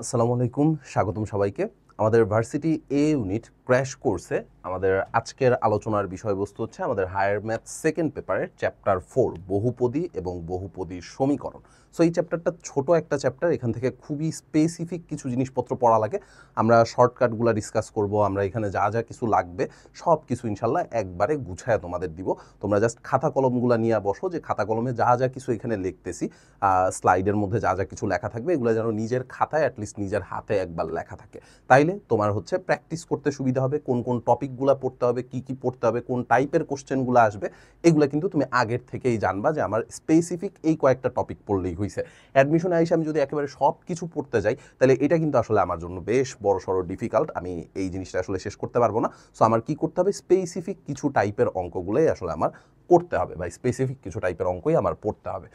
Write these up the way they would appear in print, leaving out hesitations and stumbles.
আসসালামু আলাইকুম, স্বাগতম সবাইকে। আমাদের ভার্সিটি এ ইউনিট ক্র্যাশ কোর্সে আমাদের আজকের আলোচনার বিষয়বস্তু হচ্ছে আমাদের হায়ার ম্যাথ সেকেন্ড পেপারের চ্যাপ্টার 4 বহুপদী এবং বহুপদীর সমীকরণ। সো এই চ্যাপ্টারটা ছোট একটা চ্যাপ্টার, এখান থেকে খুবই স্পেসিফিক কিছু জিনিসপত্র পড়া লাগে। আমরা শর্টকাটগুলো ডিসকাস করব, আমরা এখানে যা যা কিছু লাগবে সব কিছু ইনশাল্লাহ একবারে গুছায় তোমাদের দিব। তোমরা জাস্ট খাতা কলমগুলো নিয়ে বসো, যে খাতা কলমে যা যা কিছু এখানে লিখতেছি, স্লাইডের মধ্যে যা যা কিছু লেখা থাকবে এগুলো যেন নিজের খাতায় অ্যাটলিস্ট নিজের হাতে একবার লেখা থাকে। তাইলে তোমার হচ্ছে প্র্যাকটিস করতে সুবিধা হবে, কোন কোন টপিকগুলো পড়তে হবে, কি কি পড়তে হবে, কোন টাইপের কোশ্চেনগুলো আসবে, এগুলো কিন্তু তুমি আগের থেকেই জানবা যে আমার স্পেসিফিক এই কয়েকটা টপিক পড়লেই হয়েছে। অ্যাডমিশনে আইসে আমি যদি একেবারে সব কিছু পড়তে যাই তাহলে এটা কিন্তু আসলে আমার জন্য বেশ বড় সড়ো ডিফিকাল্ট, আমি এই জিনিসটা আসলে শেষ করতে পারবো না। সো আমার কি করতে হবে, স্পেসিফিক কিছু টাইপের অঙ্কগুলোই আসলে আমার করতে হবে, বা স্পেসিফিক কিছু টাইপের অঙ্কই আমার পড়তে হবে।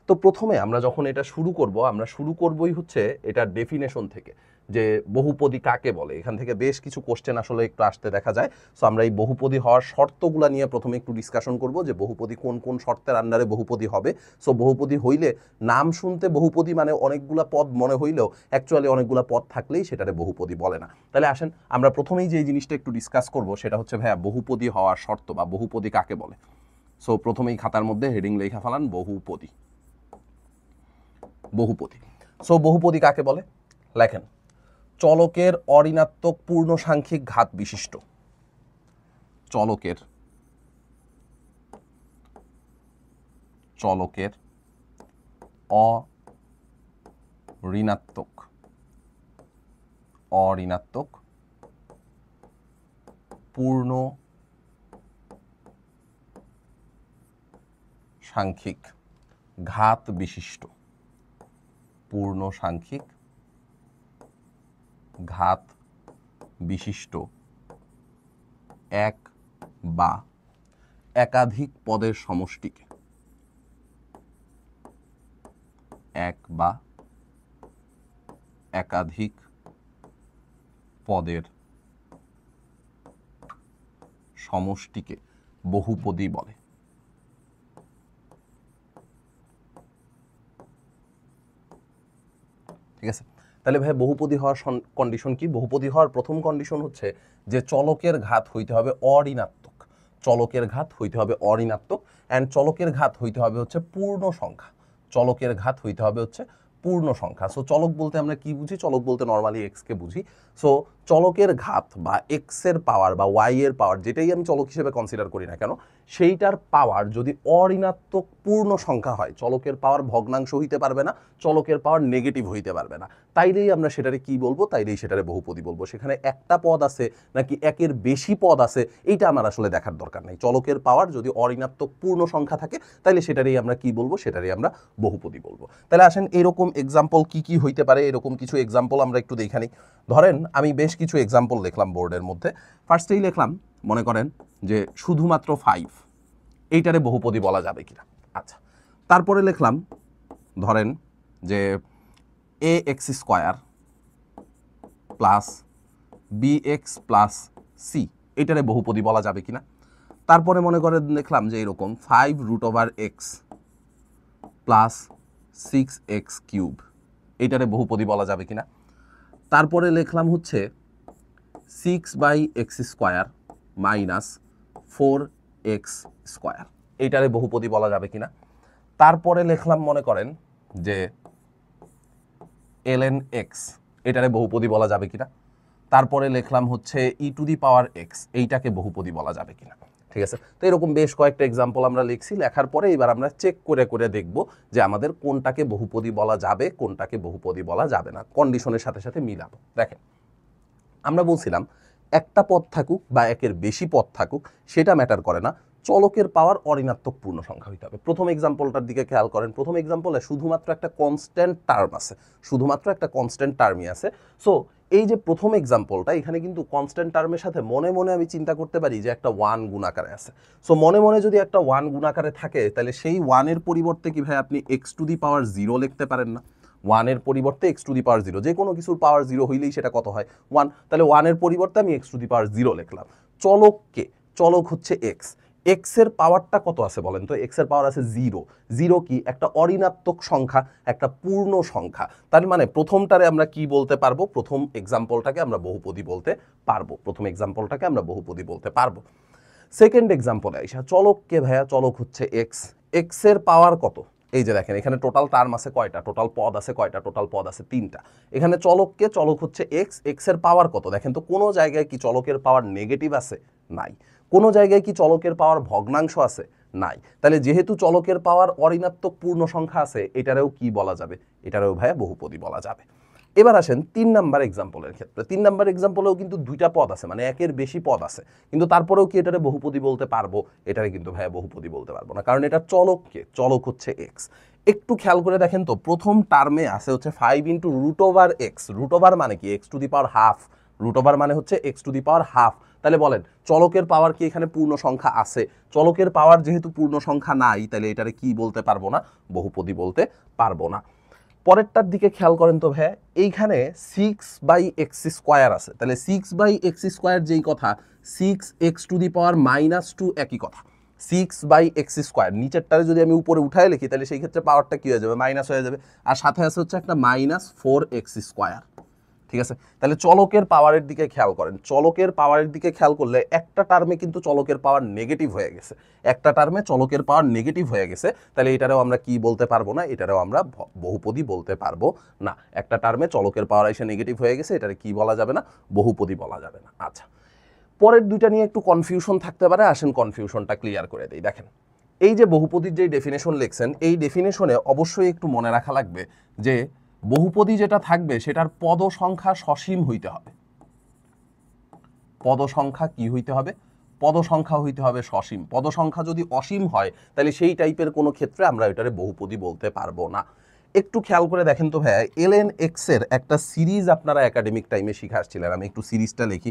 তো প্রথমে আমরা যখন এটা শুরু করব, আমরা শুরু করবই হচ্ছে এটার ডেফিনেশন থেকে, যে বহুপদী কাকে বলে। এখান থেকে বেশ কিছু কোশ্চেন আসলে একটু আসতে দেখা যায়। সো আমরা এই বহুপদী হওয়ার শর্তগুলো নিয়ে প্রথমে একটু ডিসকাশন করব, যে বহুপদী কোন কোন শর্তের আন্ডারে বহুপদী হবে। সো বহুপদী হইলে, নাম শুনতে বহুপদী মানে অনেকগুলা পদ মনে হইলেও অ্যাকচুয়ালি অনেকগুলা পদ থাকলেই সেটারে বহুপদী বলে না। তাহলে আসেন আমরা প্রথমেই যে জিনিসটা একটু ডিসকাস করব সেটা হচ্ছে ভাইয়া বহুপদী হওয়ার শর্ত বা বহুপদী কাকে বলে। সো প্রথমেই খাতার মধ্যে হেডিং লেখা ফেলান বহুপদী। বহুপদী, সো বহুপদী কাকে বলে লেখেন, চলকের অঋণাত্মক পূর্ণ সাংখ্যিক ঘাত বিশিষ্ট। চলকের অঋণাত্মক পূর্ণ সাংখ্যিক ঘাত বিশিষ্ট। পূর্ণ সাংখ্যিক ঘাত বিশিষ্ট এক বা একাধিক পদের সমষ্টিকে, এক বা একাধিক পদের সমষ্টিকে বহুপদী বলে। ঠিক আছে, তাহলে ভাই বহুপদী হওয়ার কন্ডিশন কি? বহুপদী হওয়ার প্রথম কন্ডিশন হচ্ছে যে চলকের ঘাত হইতে হবে অঋণাত্মক। চলকের ঘাত হইতে হবে অঋণাত্মক, অ্যান্ড চলকের ঘাত হইতে হবে হচ্ছে পূর্ণ সংখ্যা। চলকের ঘাত হইতে হবে হচ্ছে পূর্ণ সংখ্যা। সো চলক বলতে আমরা কি বুঝি? চলক বলতে নর্মালি এক্সকে বুঝি। সো চলকের ঘাত বা এক্স এর পাওয়ার বা ওয়াই এর পাওয়ার, যেটাই আমি চলক হিসেবে কনসিডার করি না কেন, সেইটার পাওয়ার যদি অঋণাত্মক পূর্ণ সংখ্যা হয়, চলকের পাওয়ার ভগ্নাংশ হইতে পারবে না, চলকের পাওয়ার নেগেটিভ হইতে পারবে না, তাইলেই আমরা সেটারে কি বলবো? তাইলেই সেটারে বহুপদী বলবো। সেখানে একটা পদ আছে নাকি একের বেশি পদ আছে এইটা আমার আসলে দেখার দরকার নাই। চলকের পাওয়ার যদি অঋণাত্মক পূর্ণ সংখ্যা থাকে তাইলে সেটারই আমরা কি বলবো? সেটারই আমরা বহুপদী বলবো। তাহলে আসেন এরকম এক্সাম্পল কি কি হইতে পারে, এরকম কিছু এক্সাম্পল আমরা একটু দেখে নিই। ধরেন আমি বেশ কিছু এক্সাম্পল লিখলাম বোর্ডের মধ্যে। ফার্স্টেই লিখলাম, মনে করেন যে শুধুমাত্র 5, এইটারে বহুপদী বলা যাবে কিনা। আচ্ছা, তারপরে লিখলাম ধরেন যে a x square plus B x plus c, এইটারে বহুপদী বলা যাবে কিনা। তারপরে মনে করে দেখলাম যে এরকম 5√x প্লাস 6x³ এইটারে বহুপদী বলা যাবে কিনা। তারপরে লিখলাম হচ্ছে 6/x² মাইনাস 4x², এইটারে বহুপদী বলা যাবে কিনা। তারপরে লিখলাম মনে করেন যে ln x, এটারে বহুপদী বলা যাবে কিনা। তারপরে লিখলাম হচ্ছে e⁻x, এইটাকে বহুপদী বলা যাবে কিনা। ঠিক আছে, তো এরকম বেশ কয়েকটা এক্সাম্পল আমরা লিখছি। লেখার পরে এবার আমরা চেক করে করে দেখব যে আমাদের কোনটাকে বহুপদী বলা যাবে, কোনটাকে বহুপদী বলা যাবে না, কন্ডিশনের সাথে সাথে মিলাবো। দেখেন, আমরা বলছিলাম একটা পদ থাকুক বা একের বেশি পদ থাকুক সেটা ম্যাটার করে না, চলকের পাওয়ার অঋণাত্মক পূর্ণ সংখ্যা হইতে হবে। প্রথম এক্সাম্পলটার দিকে খেয়াল করেন। প্রথম এক্সাম্পলে শুধুমাত্র একটা কনস্ট্যান্ট টার্ম আছে, শুধুমাত্র একটা কনস্ট্যান্ট টার্মই আছে। সো এই যে প্রথম এক্সাম্পলটা, এখানে কিন্তু কনস্ট্যান্ট টার্মের সাথে মনে মনে আমি চিন্তা করতে পারি যে একটা 1 গুণাকারে আছে। সো মনে মনে যদি একটা 1 গুণাকারে থাকে তাহলে সেই 1-এর পরিবর্তে কি ভাই আপনি x⁻0 লিখতে পারেন না? 1-এর পরিবর্তে x⁻0, যে কোনো কিছুর পাওয়ার 0 হইলেই সেটা কত হয়? 1। তাহলে 1-এর পরিবর্তে আমি x⁻0 লিখলাম। চলককে, চলক হচ্ছে x, এক্স এর পাওয়ারটা কত আছে বলেন তো? এক্স এর পাওয়ার আছে 0। 0 কি? একটা অঋণাত্মক সংখ্যা, একটা পূর্ণ সংখ্যা। তার মানে প্রথমটারে আমরা কি বলতে পারবো? প্রথম এক্সাম্পলটাকে আমরা বহুপদী বলতে পারবো। প্রথম এক্সাম্পলটাকে আমরা বহুপদী বলতে পারবো। সেকেন্ড এক্সাম্পলে আইসা, চলককে ভাইয়া, চলক হচ্ছে এক্স। এক্স এর পাওয়ার কত? এই যে দেখেন, এখানে টোটাল টার্ম আছে কয়টা? টোটাল পদ আছে কয়টা? টোটাল পদ আছে 3টা। এখানে চলককে, চলক হচ্ছে এক্স, এক্স এর পাওয়ার কত? দেখেন তো, কোনো জায়গায় কি চলকের পাওয়ার নেগেটিভ আছে? নাই। কোনো জায়গায় কি চলকের পাওয়ার ভগ্নাংশ আছে? নাই। তাহলে যেহেতু চলকের পাওয়ার অঋণাত্মক পূর্ণ সংখ্যা আছে, এটারেও কি বলা যাবে? এটারেও ভাইয়া বহুপদী বলা যাবে। এবার আসেন 3 নাম্বার এক্সাম্পলের ক্ষেত্রে। 3 নাম্বার এক্সাম্পলেও কিন্তু 2টা পদ আছে, মানে একের বেশি পদ আছে, কিন্তু তারপরেও কি এটারে বহুপদী বলতে পারবো? এটারে কিন্তু ভাইয়া বহুপদী বলতে পারবো না, কারণ এটা চলককে, চলক হচ্ছে এক্স। একটু খেয়াল করে দেখেন তো, প্রথম টার্মে আছে হচ্ছে 5 into root over x. Root over মানে কি? X to the power half. Root over মানে হচ্ছে x to the power half. তাহলে বলেন, চলকের পাওয়ার কি এখানে পূর্ণ সংখ্যা আছে? চলকের পাওয়ার যেহেতু পূর্ণ সংখ্যা নাই, তাহলে এটারে কি বলতে পারবো না? বহুপদী বলতে পারবো না। পরেরটার দিকে খেয়াল করেন তো ভাইয়া, এইখানে 6/x² আছে। তাহলে 6/x² যেই কথা, 6x টু দি পাওয়ার -2 একই কথা। 6/x², নিচেরটারে যদি আমি উপরে উঠায় লিখি, তাহলে সেই ক্ষেত্রে পাওয়ারটা কি হয়ে যাবে? মাইনাস হয়ে যাবে। আর সাথে আছে হচ্ছে একটা -4x²। ঠিক আছে, তাহলে চলকের পাওয়ারের দিকে খেয়াল করেন। চলকের পাওয়ারের দিকে খেয়াল করলে একটা টার্মে কিন্তু চলকের পাওয়ার নেগেটিভ হয়ে গেছে। একটা টার্মে চলকের পাওয়ার নেগেটিভ হয়ে গেছে, তাহলে এটারেও আমরা কি বলতে পারবো না? এটারেও আমরা বহুপদী বলতে পারবো না। একটা টার্মে চলকের পাওয়ার এসে নেগেটিভ হয়ে গেছে, এটারে কি বলা যাবে না? বহুপদী বলা যাবে না। আচ্ছা, পরের দুইটা নিয়ে একটু কনফিউশন থাকতে পারে, আসেন কনফিউশনটা ক্লিয়ার করে দেই। দেখেন, এই যে বহুপদীর যে ডেফিনেশন লিখছেন, এই ডেফিনেশনে অবশ্যই একটু মনে রাখা লাগবে যে বহুপদী যেটা থাকবে সেটার পদ সংখ্যা সসীম হইতে হবে। পদ সংখ্যা কি হইতে হবে? পদ সংখ্যা হইতে হবে সসীম। পদ সংখ্যা যদি অসীম হয়, তাহলে সেই টাইপের কোনো ক্ষেত্রে আমরা এটারে বহুপদী বলতে পারবো না। একটু খেয়াল করে দেখেন তো ভাইয়া, ln x এর একটা সিরিজ আপনারা একাডেমিক টাইমে শিখে আসছিলেন। আমি একটু সিরিজটা লিখি।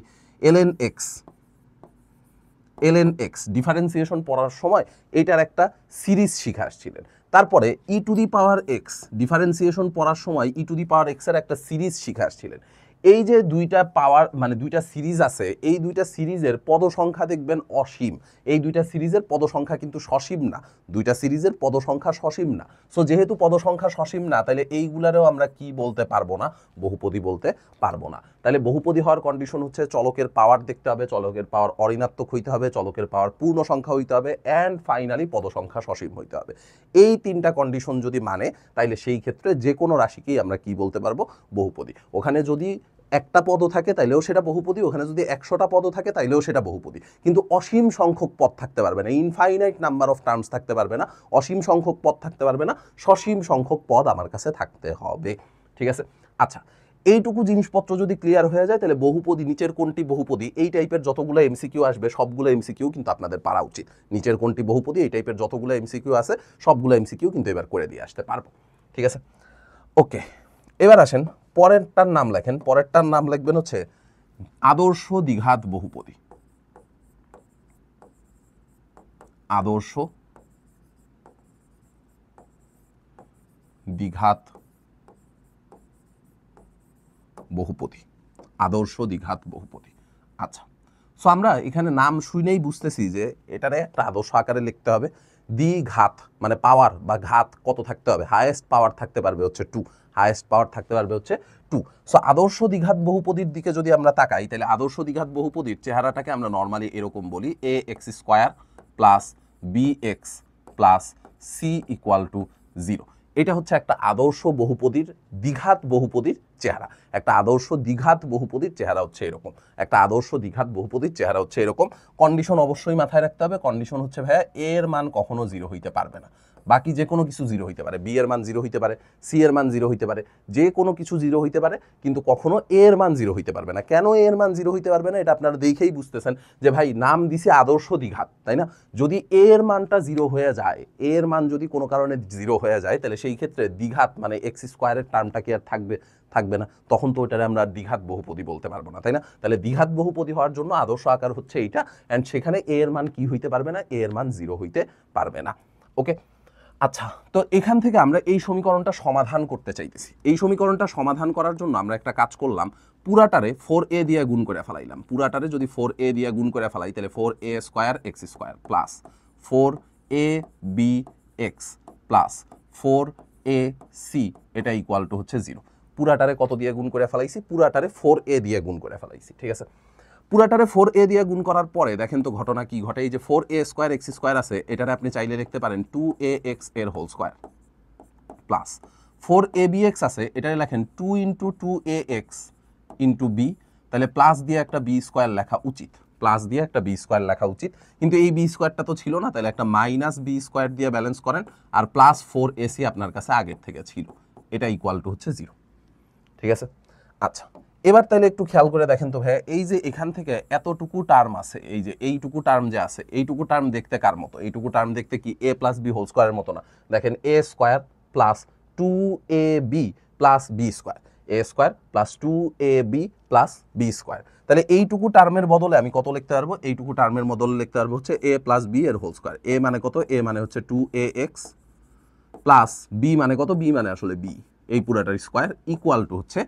ln x ডিফারেন্সিয়েশন পড়ার সময় এটার একটা সিরিজ শিখে আসছিলেন। তারপরে e to the power x differentiation পড়ার সময় ই টু দি পাওয়ার এক্স এর একটা সিরিজ শিখে আসছিলেন। এই যে দুইটা পাওয়ার, মানে দুইটা সিরিজ আছে, এই দুইটা সিরিজের পদ সংখ্যা দেখবেন অসীম। এই দুইটা সিরিজের পদ সংখ্যা কিন্তু সসীম না। দুইটা সিরিজের পদ সংখ্যা সসীম না। সো যেহেতু পদ সংখ্যা সসীম না, তাহলে এইগুলারেও আমরা কি বলতে পারবো না? বহুপদী বলতে পারবো না। তাহলে বহুপদী হওয়ার কন্ডিশন হচ্ছে চলকের পাওয়ার দেখতে হবে, চলকের পাওয়ার অঋণাত্মক হইতে হবে, চলকের পাওয়ার পূর্ণ সংখ্যা হইতে হবে, অ্যান্ড ফাইনালি পদ সংখ্যা সসীম হইতে হবে। এই 3টা কন্ডিশন যদি মানে, তাইলে সেই ক্ষেত্রে যে কোনো রাশিকেই আমরা কি বলতে পারবো? বহুপদী। ওখানে যদি একটা পদও থাকে তাইলেও সেটা বহুপদী, ওখানে যদি 100টা পদও থাকে তাইলেও সেটা বহুপদী। কিন্তু অসীম সংখ্যক পদ থাকতে পারবে না, ইনফাইনাইট নাম্বার অফ টার্মস থাকতে পারবে না, অসীম সংখ্যক পদ থাকতে পারবে না, সসীম সংখ্যক পদ আমার কাছে থাকতে হবে। ঠিক আছে? আচ্ছা, এইটুকু জিনিসপত্র যদি ক্লিয়ার হয়ে যায়, তাহলে বহুপদী, নিচের কোনটি বহুপদী, এই টাইপের যতগুলো এমসিকিউ আসবে সবগুলো এমসিকিউ কিন্তু আপনাদের পারা উচিত। নিচের কোনটি বহুপদী, এই টাইপের যতগুলো এমসিকিউ আছে সবগুলো এমসিকিউ কিন্তু এবার করে দিয়ে আসতে পারবো। ঠিক আছে? ওকে, এবার আসেন পরেরটার নাম লেখেন। পরেরটার নাম লিখবেন হচ্ছে আদর্শ দ্বিঘাত বহুপদী। আদর্শ দ্বিঘাত বহুপদী। আদর্শ দ্বিঘাত বহুপদী। আচ্ছা, সো আমরা এখানে নাম শুনেই বুঝতেছি যে এটারে একটা আদর্শ আকারে লিখতে হবে। দ্বিঘাত মানে পাওয়ার বা ঘাত কত থাকতে হবে? হাইয়েস্ট পাওয়ার থাকতে পারবে হচ্ছে 2। হাইয়েস্ট পাওয়ার থাকতে পারবে হচ্ছে 2। সো আদর্শ দ্বিঘাত বহুপদীর দিকে যদি আমরা তাকাই, তাহলে আদর্শ দ্বিঘাত বহুপদীর চেহারাটাকে আমরা নর্মালি এরকম বলি, ax² plus bx plus c = 0। এটা হচ্ছে একটা আদর্শ বহুপদীর, দ্বিঘাত বহুপদীর চেহারা। একটা আদর্শ দ্বিঘাত বহুপদীর চেহারা হচ্ছে এরকম। একটা আদর্শ দ্বিঘাত বহুপদীর চেহারা হচ্ছে এরকম। কন্ডিশন অবশ্যই মাথায় রাখতে হবে। কন্ডিশন হচ্ছে ভাইয়া, এ এর মান কখনো 0 হইতে পারবে না। বাকি যে কোনো কিছু 0 হইতে পারে, বি এর মান 0 হইতে পারে, সি এর মান 0 হইতে পারে, যে কোনো কিছু 0 হইতে পারে, কিন্তু কখনো এ এর মান 0 হইতে পারবে না। কেন এ এর মান 0 হইতে পারবে না? এটা আপনারা দেখেই বুঝতেছেন যে ভাই নাম দিছে আদর্শ দ্বিঘাত, তাই না? যদি এ এর মানটা 0 হয়ে যায়, এ এর মান যদি কোনো কারণে 0 হয়ে যায়, তাহলে সেই ক্ষেত্রে দ্বিঘাত মানে x² এর টার্মটা কি আর থাকবে না? তখন তো ওটারে আমরা দ্বিঘাত বহুপদী বলতে পারবো না, তাই না? তাহলে দ্বিঘাত বহুপদী হওয়ার জন্য আদর্শ আকার হচ্ছে এইটা, অ্যান্ড সেখানে এ এর মান কি হইতে পারবে না? এ এর মান 0 হইতে পারবে না। ওকে, আচ্ছা, তো এখান থেকে আমরা এই সমীকরণটা সমাধান করতে চাইতেছি। এই সমীকরণটা সমাধান করার জন্য আমরা একটা কাজ করলাম, পুরাটারে 4a দিয়ে গুণ করে ফেলাইলাম। পুরাটারে যদি 4a দিয়ে গুণ করে ফেলাই তাহলে 4a square x square plus 4ab x plus 4ac এটা ইকুয়াল টু হচ্ছে 0। পুরাটারে কত দিয়ে গুণ করে ফেলাইছি? পুরাটারে 4a দিয়ে গুণ করে ফেলাইছি, ঠিক আছে। পুরাটারে 4a দিয়ে গুণ করার পরে দেখেন তো ঘটনা কি ঘটে। এই যে 4a স্কোয়ার এক্স স্কোয়ার আছে, এটারে আপনি চাইলে লিখতে পারেন 2ax এর হোল স্কোয়ার প্লাস 4abx আছে, এটারে লেখেন 2 ইন্টু 2ax ইন্টু বি, তাহলে প্লাস দিয়ে একটা বি স্কোয়ার লেখা উচিত, প্লাস দিয়ে একটা বি স্কোয়ার লেখা উচিত, কিন্তু এই বি স্কোয়ারটা তো ছিল না, তাহলে একটা মাইনাস বি স্কোয়ার দিয়ে ব্যালেন্স করেন, আর প্লাস 4ac আপনার কাছে আগের থেকে ছিল, এটা ইকুয়াল টু হচ্ছে 0, ঠিক আছে। আচ্ছা, এবার তাহলে একটু খেয়াল করে দেখেন তো ভাইয়া, এই যে এখান থেকে এতটুকু টার্ম আছে, এই যে এইটুকু টার্ম যে আছে, এইটুকু টার্ম দেখতে কার মতো? এইটুকু টার্ম দেখতে কি a প্লাস বি হোল স্কোয়ারের মতো না? দেখেন a square plus 2ab plus B square, a square plus 2ab plus B square. তাহলে এইটুকু টার্মের বদলে আমি কত লিখতে পারবো? এইটুকু টার্মের বদলে লিখতে পারবো হচ্ছে a প্লাস বি এর হোল স্কোয়ার। a মানে কত? a মানে হচ্ছে 2ax প্লাস বি মানে কত? বি মানে আসলে বি, এই পুরাটার স্কোয়ার ইকুয়াল টু হচ্ছে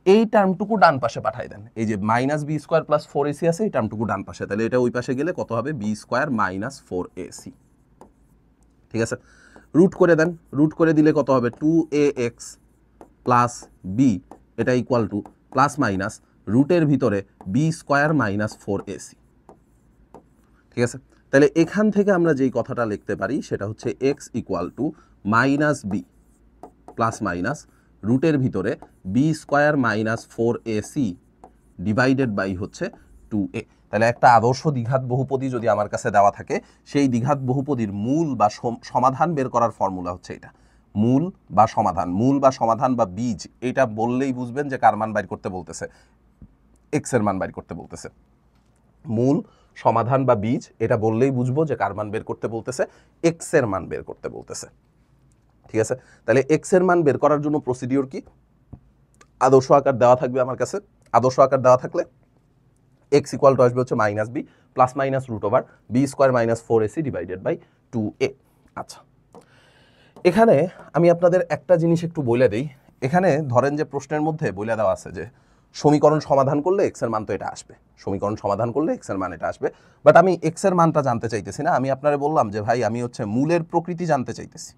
এই টার্মটুকু ডান পাশে পাঠাই দেন। এই যে minus B square plus 4ac আছে, এই টার্মটুকু ডান পাশে, তাহলে এটা ওই পাশে গেলে কত হবে? বি স্কোয়ার মাইনাস 4ac, ঠিক আছে। রুট করে দেন, রুট করে দিলে কত হবে? 2ax প্লাস বি, এটা ইকুয়াল টু প্লাস মাইনাস রুটের ভিতরে বি স্কোয়ার মাইনাস 4ac, ঠিক আছে। তাহলে এখান থেকে আমরা যেই কথাটা লিখতে পারি সেটা হচ্ছে x equal to minus B plus minus রুটের ভিতরে b square minus 4ac divided by হচ্ছে 2a। তাহলে একটা আদর্শ দ্বিঘাত বহুপদী যদি আমার কাছে দেওয়া থাকে, সেই দ্বিঘাত বহুপদীর মূল বা সমাধান বের করার ফর্মুলা হচ্ছে এটা। মূল বা সমাধান, মূল বা সমাধান বা বীজ, এটা বললেই বুঝবেন যে কার মান বাইর করতে বলতেছে, এক্স এর মান বাইর করতে বলতেছে। মূল, সমাধান বা বীজ, এটা বললেই বুঝবো যে কার মান বের করতে বলতেছে, এক্স এর মান বের করতে বলতেছে, ঠিক আছে। তাহলে এক্স এর মান বের করার জন্য প্রসিডিওর কি? আদর্শ আকার দেওয়া থাকবে আমার কাছে, আদর্শ আকার দেওয়া থাকলে এক্স ইকুয়াল টু আসবে হচ্ছে minus B plus minus root over B square minus 4ac divided by 2a। আচ্ছা, এখানে আমি আপনাদের একটা জিনিস একটু বলে দিই। এখানে ধরেন যে প্রশ্নের মধ্যে বলে দেওয়া আছে যে সমীকরণ সমাধান করলে এক্স এর মান তো এটা আসবে, সমীকরণ সমাধান করলে এক্স এর মান এটা আসবে, বাট আমি এক্স এর মানটা জানতে চাইতেছি না। আমি আপনারা বললাম যে ভাই আমি হচ্ছে মূলের প্রকৃতি জানতে চাইতেছি,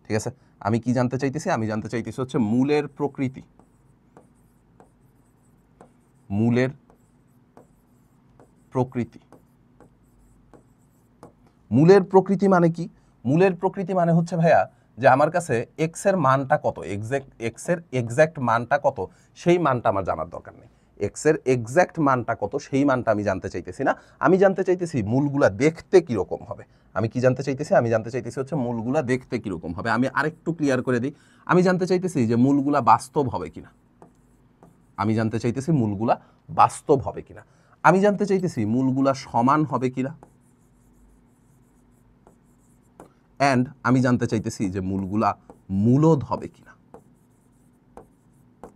ঠিক আছে। আমি কি জানতে চাইতেছি? আমি জানতে চাইতেছি হচ্ছে মূলের প্রকৃতি। মূলের প্রকৃতি, মূলের প্রকৃতি মানে কি? মূলের প্রকৃতি মানে হচ্ছে ভাইয়া যে আমার কাছে এক্স এর মানটা কত, এক্স এর এক্স্যাক্ট মানটা কত, সেই মানটা আমার জানার দরকার নেই। এক্স এর এক্স্যাক্ট মানটা কত সেই মানটা আমি জানতে চাইতেছি না, আমি জানতে চাইতেছি মূলগুলা দেখতে কিরকম হবে। আমি কি জানতে চাইতেছি? আমি জানতে চাইতেছি হচ্ছে মূলগুলা দেখতে কিরকম হবে। আমি আরেকটু ক্লিয়ার করে দিই, আমি জানতে চাইতেছি যে মূলগুলা বাস্তব হবে কিনা। আমি জানতে চাইতেছি মূলগুলা বাস্তব হবে কিনা। আমি জানতে চাইতেছি মূলগুলা সমান হবে কিনা। অ্যান্ড আমি জানতে চাইতেছি যে মূলগুলা মূলদ হবে কিনা,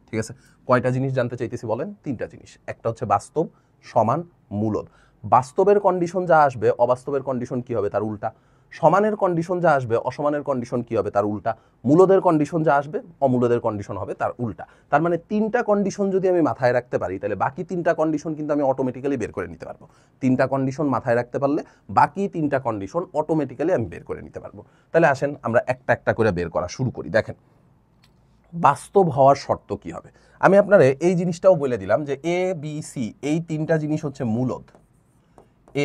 ঠিক আছে। কয়টা জিনিস জানতে চাইতেছি বলেন? তিনটা জিনিস। একটা হচ্ছে বাস্তব, সমান, মূলদ। বাস্তবের কন্ডিশন যা আসবে অবাস্তবের কন্ডিশন কি হবে তার উল্টা, সমানের কন্ডিশন যা আসবে অসমানের কন্ডিশন কি হবে তার উল্টা, মূলদের কন্ডিশন যা আসবে অমূলদের কন্ডিশন হবে তার উল্টা। তার মানে তিনটা কন্ডিশন যদি আমি মাথায় রাখতে পারি তাহলে বাকি তিনটা কন্ডিশন কিন্তু আমি অটোমেটিক্যালি বের করে নিতে পারবো। তিনটা কন্ডিশন মাথায় রাখতে পারলে বাকি তিনটা কন্ডিশন অটোমেটিক্যালি আমি বের করে নিতে পারবো। তাহলে আসেন আমরা একটা একটা করে বের করা শুরু করি। দেখেন বাস্তব হওয়ার শর্ত কি হবে। আমি আপনারে এই জিনিসটাও বলে দিলাম যে এ বি সি এই তিনটা জিনিস হচ্ছে মূলদ।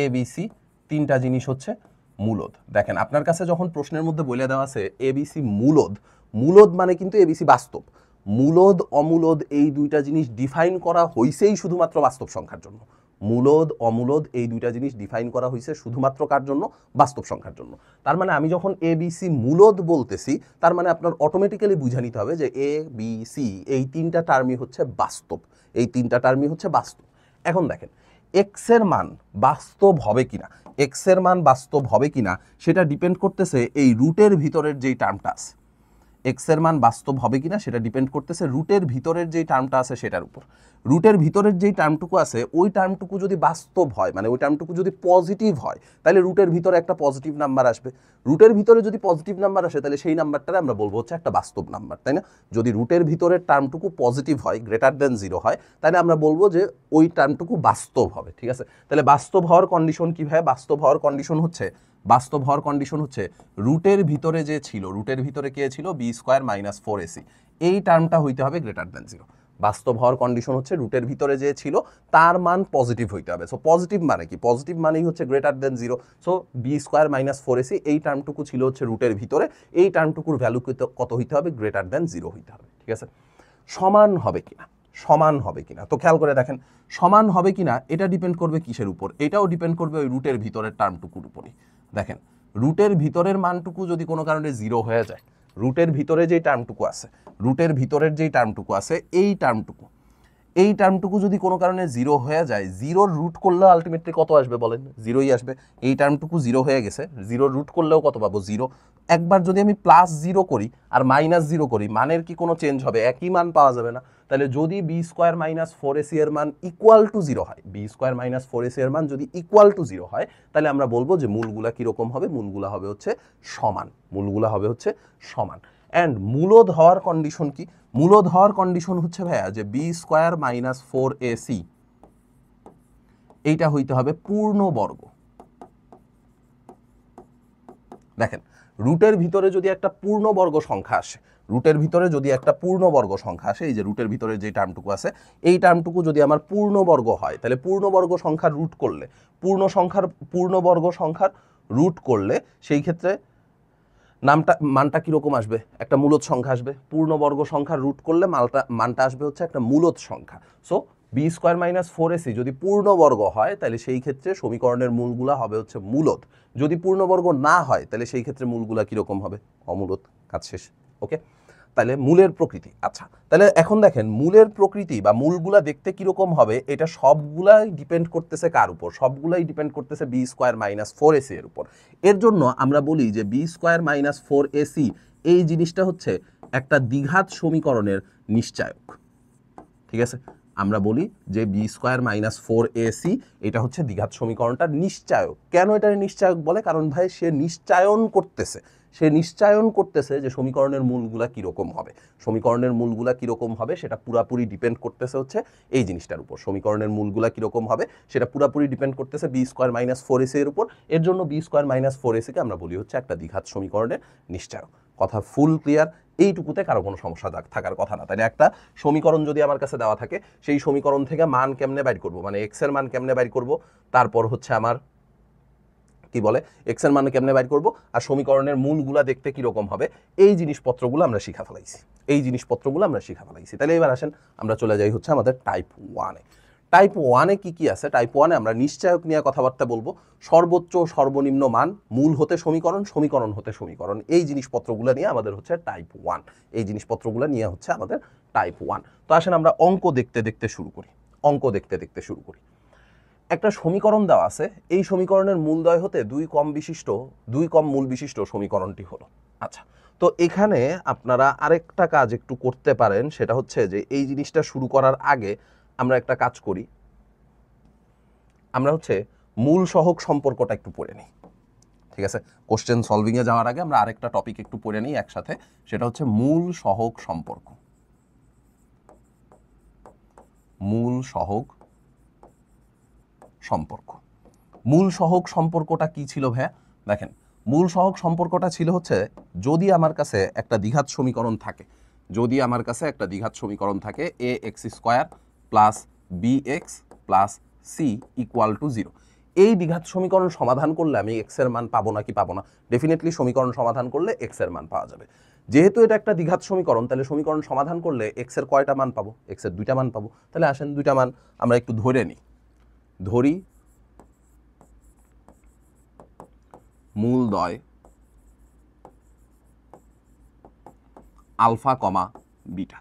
এ বি সি তিনটা জিনিস হচ্ছে মূলদ। দেখেন আপনার কাছে যখন প্রশ্নের মধ্যে বলে দেওয়া আছে এ বি সি মূলদ, মূলদ মানে কিন্তু এ বি সি বাস্তব। মূলদ অমূলদ এই দুইটা জিনিস ডিফাইন করা হইছেই শুধুমাত্র বাস্তব সংখ্যার জন্য। মূলদ অমূলদ এই দুইটা জিনিস ডিফাইন করা হয়েছে শুধুমাত্র কার জন্য? বাস্তব সংখ্যার জন্য। তার মানে আমি যখন এ বি সি মূলদ বলতেছি তার মানে আপনার অটোমেটিক্যালি বুঝে নিতে হবে যে এ বি সি এই তিনটা টার্মই হচ্ছে বাস্তব, এই তিনটা টার্মই হচ্ছে বাস্তব। এখন দেখেন এক্স এর মান বাস্তব হবে কিনা, এক্স এর মান বাস্তব হবে কিনা সেটা ডিপেন্ড করতেছে এই রুটের ভিতরের যেই টার্মটা আছে। এক্স এর মান বাস্তব হবে কিনা সেটা ডিপেন্ড করতেছে রুটের ভিতরের যেই টার্মটা আছে সেটার উপর। রুটের ভিতরের যেই টার্মটুকু আছে ওই টার্মটুকু যদি বাস্তব হয়, মানে ওই টার্মটুকু যদি পজিটিভ হয়, তাহলে রুটের ভিতরে একটা পজিটিভ নাম্বার আসবে। রুটের ভিতরে যদি পজিটিভ নাম্বার আসে তাহলে সেই নাম্বারটারে আমরা বলবো হচ্ছে একটা বাস্তব নাম্বার, তাই না? যদি রুটের ভিতরের টার্মটুকু পজিটিভ হয়, গ্রেটার দেন 0 হয়, তাহলে আমরা বলবো যে ওই টার্মটুকু বাস্তব হবে, ঠিক আছে? তাহলে বাস্তব হওয়ার কন্ডিশন কি ভাই? বাস্তব হওয়ার কন্ডিশন হচ্ছে রুটের ভিতরে যে ছিল, রুটের ভিতরে কে ছিল? বি স্কোয়ার মাইনাস 4ac, এই টার্মটা হইতে হবে গ্রেটার দেন 0। বাস্তব হওয়ার কন্ডিশন হচ্ছে রুটের ভিতরে যে ছিল তার মান পজিটিভ হইতে হবে। সো পজিটিভ মানে কি? পজিটিভ মানেই হচ্ছে greater than 0। So b square minus 4ac এই টার্মটুকু ছিল হচ্ছে রুটের ভিতরে, এই টার্মটুকুর ভ্যালু কত হইতে হবে? গ্রেটার দেন 0 হইতে হবে, ঠিক আছে? সমান হবে কিনা, সমান হবে কিনা, তো খেয়াল করে দেখেন সমান হবে কিনা এটা ডিপেন্ড করবে কিসের উপর? এটাও ডিপেন্ড করবে ওই রুটের ভিতরের টার্মটুকুর উপরই। দেখেন রুটের ভিতরের মানটুকু যদি কোনো কারণে 0 হয়ে যায়, রুটের ভিতরে যেই টার্মটুকু আছে, রুটের ভিতরের যেই টার্মটুকু আছে এই টার্মটুকু যদি কোনো কারণে 0 হয়ে যায়, 0 রুট করলেও আলটিমেটলি কত আসবে বলেন? 0ই আসবে। এই টার্মটুকু 0 হয়ে গেছে, 0 রুট করলেও কত পাবো? 0। একবার যদি আমি +0 করি আর -0 করি, মানের কি কোনো চেঞ্জ হবে? একই মান পাওয়া যাবে না। তাহলে যদি বি স্কোয়ার মাইনাস 4ac এর মান ইকুয়াল টু 0 হয়, বি স্কোয়ার মাইনাস 4ac এর মান যদি ইকুয়াল টু 0 হয়, তাহলে আমরা বলবো যে মূলগুলা কীরকম হবে? মূলগুলা হবে হচ্ছে সমান, মূলগুলা হবে হচ্ছে সমান। অ্যান্ড মূলদ হওয়ার কন্ডিশন কি? মূলদ হওয়ার কন্ডিশন হচ্ছে ভাইয়া যে বি স্কোয়ার মাইনাস 4ac এইটা হইতে হবে পূর্ণবর্গ। দেখেন রুটের ভিতরে যদি একটা পূর্ণবর্গ সংখ্যা আসে, রুটের ভিতরে যদি একটা পূর্ণবর্গ সংখ্যা আসে, এই যে রুটের ভিতরে যে টার্মটুকু আছে এই টার্মটুকু যদি আমার পূর্ণবর্গ হয়, তাহলে পূর্ণবর্গ সংখ্যার রুট করলে, পূর্ণবর্গ সংখ্যার রুট করলে সেই ক্ষেত্রে মানটা কিরকম আসবে? একটা মূলদ সংখ্যা আসবে। পূর্ণবর্গ সংখ্যার রুট করলে মানটা আসবে হচ্ছে একটা মূলদ সংখ্যা। So b square minus 4ac যদি পূর্ণবর্গ হয় তাহলে সেই ক্ষেত্রে সমীকরণের মূলগুলা হবে হচ্ছে মূলদ। যদি পূর্ণবর্গ না হয় তাহলে সেই ক্ষেত্রে মূলগুলা কিরকম হবে? অমূলদ। কাজ শেষ। ওকে, তাহলে মূলের প্রকৃতি। আচ্ছা, তাহলে এখন দেখেন মূলের প্রকৃতি বা মূলগুলা দেখতে কিরকম হবে, এটা সবগুলাই ডিপেন্ড করতেছে কার উপর? সবগুলাই ডিপেন্ড করতেছে বি স্কোয়ার মাইনাস 4ac এর উপর। এর জন্য আমরা বলি যে বি স্কোয়ার মাইনাস 4ac এই জিনিসটা হচ্ছে একটা দ্বিঘাত সমীকরণের নিশ্চায়ক, ঠিক আছে? আমরা বলি যে বি স্কোয়ার মাইনাস 4ac এটা হচ্ছে দ্বিঘাত সমীকরণটার নিশ্চায়ক। কেন এটার নিশ্চায়ক বলে? কারণ ভাই সে নিশ্চয়ন করতেছে যে সমীকরণের মূলগুলা কীরকম হবে। সমীকরণের মূলগুলা কীরকম হবে সেটা পুরাপুরি ডিপেন্ড করতেছে হচ্ছে এই জিনিসটার উপর। সমীকরণের মূলগুলা কীরকম হবে সেটা পুরাপুরি ডিপেন্ড করতেছে বি স্কোয়ার মাইনাস 4ac এর উপর। এর জন্য বি স্কোয়ার মাইনাস 4ac কে আমরা বলি হচ্ছে একটা দ্বিঘাত সমীকরণের নিশ্চায়ক। কথা ফুল ক্লিয়ার? এইটুকুতে কারো কোনো সমস্যা থাকার কথা না। তাই একটা সমীকরণ যদি আমার কাছে দেওয়া থাকে, সেই সমীকরণ থেকে মান কেমনে বাইর করব, মানে এক্স এর মান কেমনে বাইর করব, তারপর হচ্ছে আমার কি বলে এক্স এর মান কেমনে বাইর করব, আর সমীকরণের মূলগুলা দেখতে কিরকম হবে, এই জিনিসপত্রগুলো আমরা শিখা ফেলাইছি। তাহলে এবার আসেন আমরা চলে যাই হচ্ছে আমাদের টাইপ 1-এ। টাইপ 1-এ কি আছে? টাইপ 1-এ আমরা নিশ্চায়ক নিয়ে কথাবার্তা বলবো। সর্বোচ্চ সর্বনিম্ন মান, মূল হতে সমীকরণ, সমীকরণ হতে সমীকরণ, এই জিনিসপত্রগুলো নিয়ে আমাদের হচ্ছে টাইপ 1। এই জিনিসপত্রগুলো নিয়ে হচ্ছে আমাদের টাইপ 1। তো আসেন আমরা অঙ্ক দেখতে দেখতে শুরু করি। একটা সমীকরণ দেওয়া আছে, এই সমীকরণের মূলদ্বয় হতে দুই কম মূল বিশিষ্ট সমীকরণটি হলো। আচ্ছা, তো এখানে আপনারা আরেকটা কাজ একটু করতে পারেন, সেটা হচ্ছে যে এই জিনিসটা শুরু করার আগে আমরা একটা কাজ করি, আমরা হচ্ছে মূল সহগ সম্পর্কটা একটু পড়ে নিই, ঠিক আছে? কোশ্চেন সলভিংয়ে যাওয়ার আগে আমরা আরেকটা টপিক একটু পড়ে নিই একসাথে, সেটা হচ্ছে মূল সহগ সম্পর্ক। মূল সহগ সম্পর্কটা কি ছিল ভাইয়া? দেখেন মূল সহগ সম্পর্কটা ছিল হচ্ছে যদি আমার কাছে একটা দ্বিঘাত সমীকরণ থাকে a x square plus B x plus c equal to 0, এই দ্বিঘাত সমীকরণ সমাধান করলে আমি এক্স এর মান পাবো নাকি পাবো না? ডেফিনেটলি সমীকরণ সমাধান করলে এক্স এর মান পাওয়া যাবে। যেহেতু এটা একটা দ্বিঘাত সমীকরণ, তাহলে সমীকরণ সমাধান করলে এক্স এর কয়টা মান পাবো? এক্স এর 2টা মান পাবো। তাহলে আসেন 2টা মান আমরা একটু ধরি মূলদ্বয় আলফা কমা বিটা।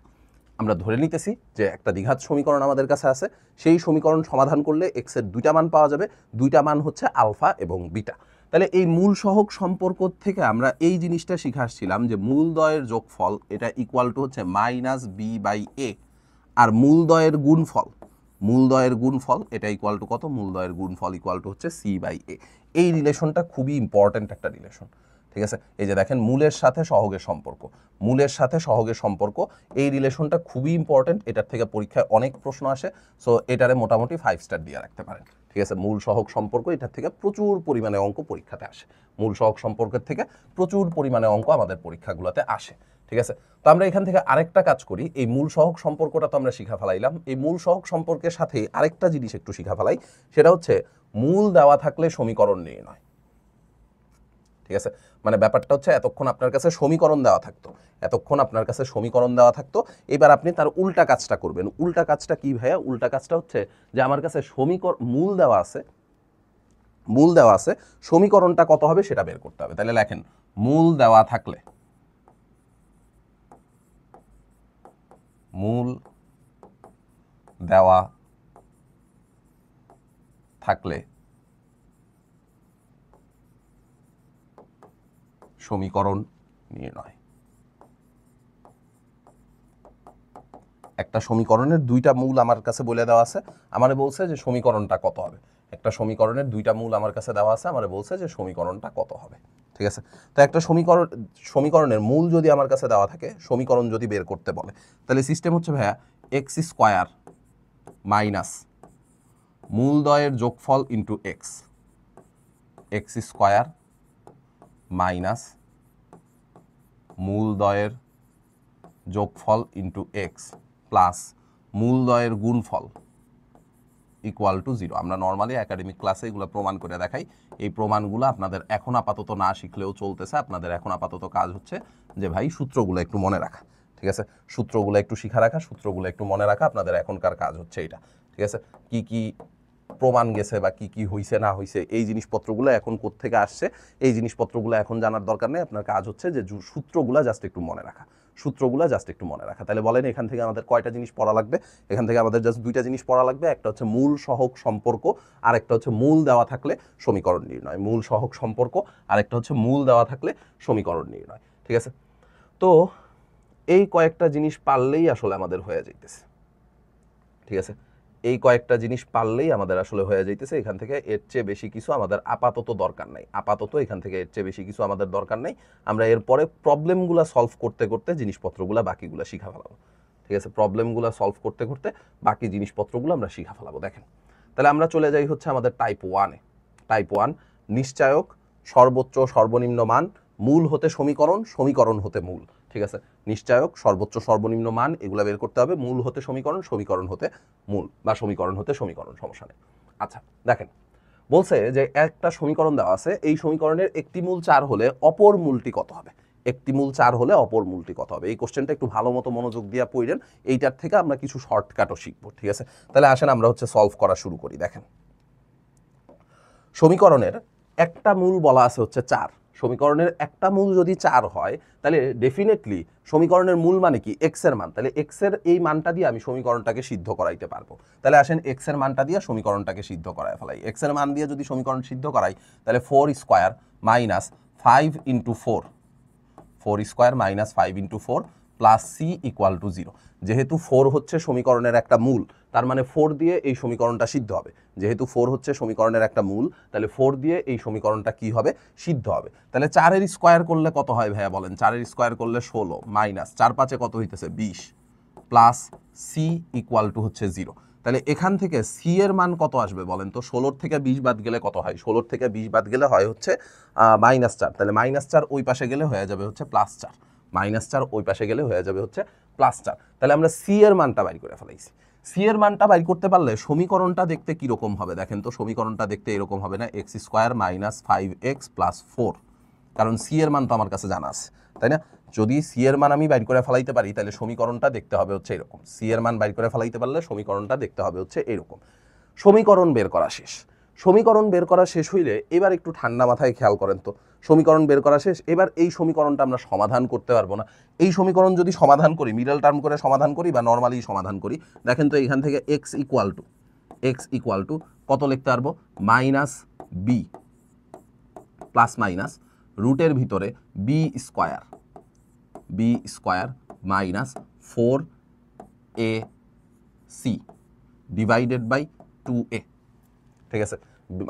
আমরা ধরে নিতেছি যে একটা দ্বিঘাত সমীকরণ আমাদের কাছে আছে, সেই সমীকরণ সমাধান করলে এক্স এর 2টা মান পাওয়া যাবে, 2টা মান হচ্ছে আলফা এবং বিটা। তাহলে এই মূল সহগ সম্পর্ক থেকে আমরা এই জিনিসটা শিখে আসছিলাম যে মূলদ্বয়ের যোগফল এটা ইকুয়াল টু হচ্ছে মাইনাস বি বাই এ, আর মূলদ্বয়ের গুণফল এটা ইকুয়াল টু কত, মূলদ্বয়ের গুণফল ইকুয়াল টু হচ্ছে সি বাই এ। এই রিলেশনটা খুবই ইম্পর্ট্যান্ট একটা রিলেশন, ঠিক আছে। এই যে দেখেন মূলের সাথে সহগের সম্পর্ক, এই রিলেশনটা খুবই ইম্পর্ট্যান্ট, এটার থেকে পরীক্ষায় অনেক প্রশ্ন আসে। সো এটারে মোটামুটি 5 স্টার দিয়ে রাখতে পারেন, ঠিক আছে। মূল সহগ সম্পর্ক, এটার থেকে প্রচুর পরিমাণে অঙ্ক পরীক্ষাতে আসে, মূল সহগ সম্পর্কের থেকে প্রচুর পরিমাণে অঙ্ক আমাদের পরীক্ষাগুলোতে আসে, ঠিক আছে। তো আমরা এখান থেকে আরেকটা কাজ করি, এই মূল সহগ সম্পর্কটা তো আমরা শিখা ফেলাইলাম, এই মূল সহগ সম্পর্কের সাথে আরেকটা জিনিস একটু শিখা ফেলাই, সেটা হচ্ছে মূল দেওয়া থাকলে সমীকরণ নির্ণয়, ঠিক আছে। মানে ব্যাপারটা হচ্ছে এতক্ষণ আপনার কাছে সমীকরণ দেওয়া থাকতো, এবার আপনি তার উল্টা কাজটা করবেন। উল্টা কাজটা কি ভাইয়া? উল্টা কাজটা হচ্ছে যে আমার কাছে মূল দেওয়া আছে, সমীকরণটা কত হবে সেটা বের করতে হবে। তাহলে লেখেন মূল দেওয়া থাকলে সমীকরণ নির্ণয়। একটা সমীকরণের দুইটা মূল আমার কাছে বলে দেওয়া আছে, আমারে বলছে যে সমীকরণটা কত হবে। একটা সমীকরণের দুইটা মূল আমার কাছে দেওয়া আছে, আমারে বলছে যে সমীকরণটা কত হবে, ঠিক আছে। তো একটা সমীকরণের মূল যদি আমার কাছে দেওয়া থাকে, সমীকরণ যদি বের করতে বলে, তাহলে সিস্টেম হচ্ছে ভাইয়া এক্স স্কোয়ার মাইনাস মূলদ্বয়ের যোগফল ইন্টু এক্স স্কোয়ার মাইনাস মূলদ্বয়ের যোগফল ইন্টু এক্স প্লাস মূলদ্বয়ের গুণফল ইকুয়াল টু 0। আমরা নর্মালি একাডেমিক ক্লাসে এগুলো প্রমাণ করে দেখাই, এই প্রমাণগুলো আপনাদের এখন আপাতত না শিখলেও চলতেছে। আপনাদের এখন আপাতত কাজ হচ্ছে যে ভাই সূত্রগুলো একটু মনে রাখা, ঠিক আছে। সূত্রগুলো একটু শিখা রাখা, সূত্রগুলো একটু মনে রাখা, আপনাদের এখনকার কাজ হচ্ছে এটা, ঠিক আছে। কি কি প্রমাণ গেছে বা কি কি হইছে না হইছে, এই জিনিসপত্রগুলো এখন কোত্থেকে আসছে, এই জিনিসপত্রগুলো এখন জানার দরকার নেই। আপনার কাজ হচ্ছে যে সূত্রগুলো জাস্ট একটু মনে রাখা। তাহলে বলেন এখান থেকে আমাদের কয়টা জিনিস পড়া লাগবে? এখান থেকে আমাদের জাস্ট দুইটা জিনিস পড়া লাগবে, একটা হচ্ছে মূল সহগ সম্পর্ক, আর একটা হচ্ছে মূল দেওয়া থাকলে সমীকরণ নির্ণয়। মূল সহগ সম্পর্ক আর একটা হচ্ছে মূল দেওয়া থাকলে সমীকরণ নির্ণয়, ঠিক আছে। তো এই কয়েকটা জিনিস পারলেই আসলে আমাদের হয়ে যাইতেছে, ঠিক আছে। এই কয়েকটা জিনিস পারলেই আমাদের আসলে হয়ে যাইতেছে। এখান থেকে এর চেয়ে বেশি কিছু আমাদের আপাতত দরকার নাই, এখান থেকে এর চেয়ে বেশি কিছু আমাদের দরকার নাই। আমরা এরপরে প্রবলেমগুলো সলভ করতে করতে জিনিসপত্রগুলো বাকিগুলো শিখা ফেলাবো, ঠিক আছে। প্রবলেমগুলো সলভ করতে করতে বাকি জিনিসপত্রগুলো আমরা শিখা ফেলাবো। দেখেন তাহলে আমরা চলে যাই হচ্ছে আমাদের টাইপ 1-এ। টাইপ 1 নিশ্চায়ক, সর্বোচ্চ সর্বনিম্ন মান, মূল হতে সমীকরণ, সমীকরণ হতে মূল, ঠিক আছে। নিশ্চায়ক, সর্বোচ্চ সর্বনিম্ন মান, এগুলো বের করতে হবে। মূল হতে সমীকরণ, সমীকরণ হতে মূল, বা সমীকরণ হতে সমীকরণ, সমস্যা নেই। আচ্ছা দেখেন, বলছে যে একটা সমীকরণ দেওয়া আছে, এই সমীকরণের একটি মূল 4 হলে অপর মূলটি কত হবে? একটি মূল 4 হলে অপর মূলটি কত হবে? এই কোশ্চেনটা একটু ভালো মতো মনোযোগ দিয়ে পড়েন, এইটার থেকে আমরা কিছু শর্টকাটও শিখবো, ঠিক আছে। তাহলে আসেন আমরা হচ্ছে সলভ করা শুরু করি। দেখেন সমীকরণের একটা মূল বলা আছে হচ্ছে 4। সমীকরণের একটা মূল যদি 4 হয়, তাহলে ডেফিনেটলি সমীকরণের মূল মানে কি? এক্স এর মান। তাহলে এক্স এর এই মানটা দিয়ে আমি সমীকরণটাকে সিদ্ধ করাইতে পারবো। তাহলে আসেন এক্স এর মানটা দিয়ে সমীকরণটাকে সিদ্ধ করায় ফেলাই। এক্স এর মান দিয়ে যদি সমীকরণ সিদ্ধ করাই, তাহলে 4 square minus 5 into 4 square minus 5 into 4 plus c equal to 0। যেহেতু 4 হচ্ছে সমীকরণের একটা মূল, তার মানে 4 দিয়ে এই সমীকরণটা সিদ্ধ হবে। যেহেতু 4 হচ্ছে সমীকরণের একটা মূল, তাহলে 4 দিয়ে এই সমীকরণটা কি হবে? সিদ্ধ হবে। তাহলে 4 এর স্কোয়ার করলে কত হয় ভাইয়া বলেন? 4 এর স্কোয়ার করলে 16 মাইনাস 4 5 কত হইতেছে? 20 প্লাস সি ইকুয়াল টু হচ্ছে 0। তাহলে এখান থেকে সি এর মান কত আসবে বলেন তো? 16 থেকে 20 বাদ গেলে কত হয়? 16 থেকে 20 বাদ গেলে হয় হচ্ছে -4। তাহলে -4 ওই পাশে গেলে হয়ে যাবে হচ্ছে +4। -4 ওই পাশে গেলে হয়ে যাবে হচ্ছে +4। তাহলে আমরা সি এর মানটা বাইর করে ফেলাইছি। সি এর মানটা বাইর করতে পারলে সমীকরণটা দেখতে কিরকম হবে দেখেন তো? সমীকরণটা দেখতে এরকম হবে না? x square minus 5x plus 4, কারণ সি এর মান তো আমার কাছে জানা আছে, তাই না? যদি সি এর মান আমি বাইর করে ফেলাইতে পারি, তাহলে সমীকরণটা দেখতে হবে হচ্ছে এরকম। সি এর মান বাইর করে ফেলাইতে পারলে সমীকরণটা দেখতে হবে হচ্ছে এরকম। সমীকরণ বের করা শেষ। সমীকরণ বের করা শেষ হইলে এবার একটু ঠান্ডা মাথায় খেয়াল করেন তো, সমীকরণ বের করা শেষ। এবার এই সমীকরণটা আমরা সমাধান করতে পারবো না। এই সমীকরণ যদি সমাধান করি, মিডল টার্ম করে সমাধান করি বা নর্মালি সমাধান করি, দেখেন তো এখান থেকে এক্স ইকুয়াল টু কত লিখতে পারবো? -b প্লাস মাইনাস রুটের ভিতরে b square minus 4ac divided by 2a, ঠিক আছে,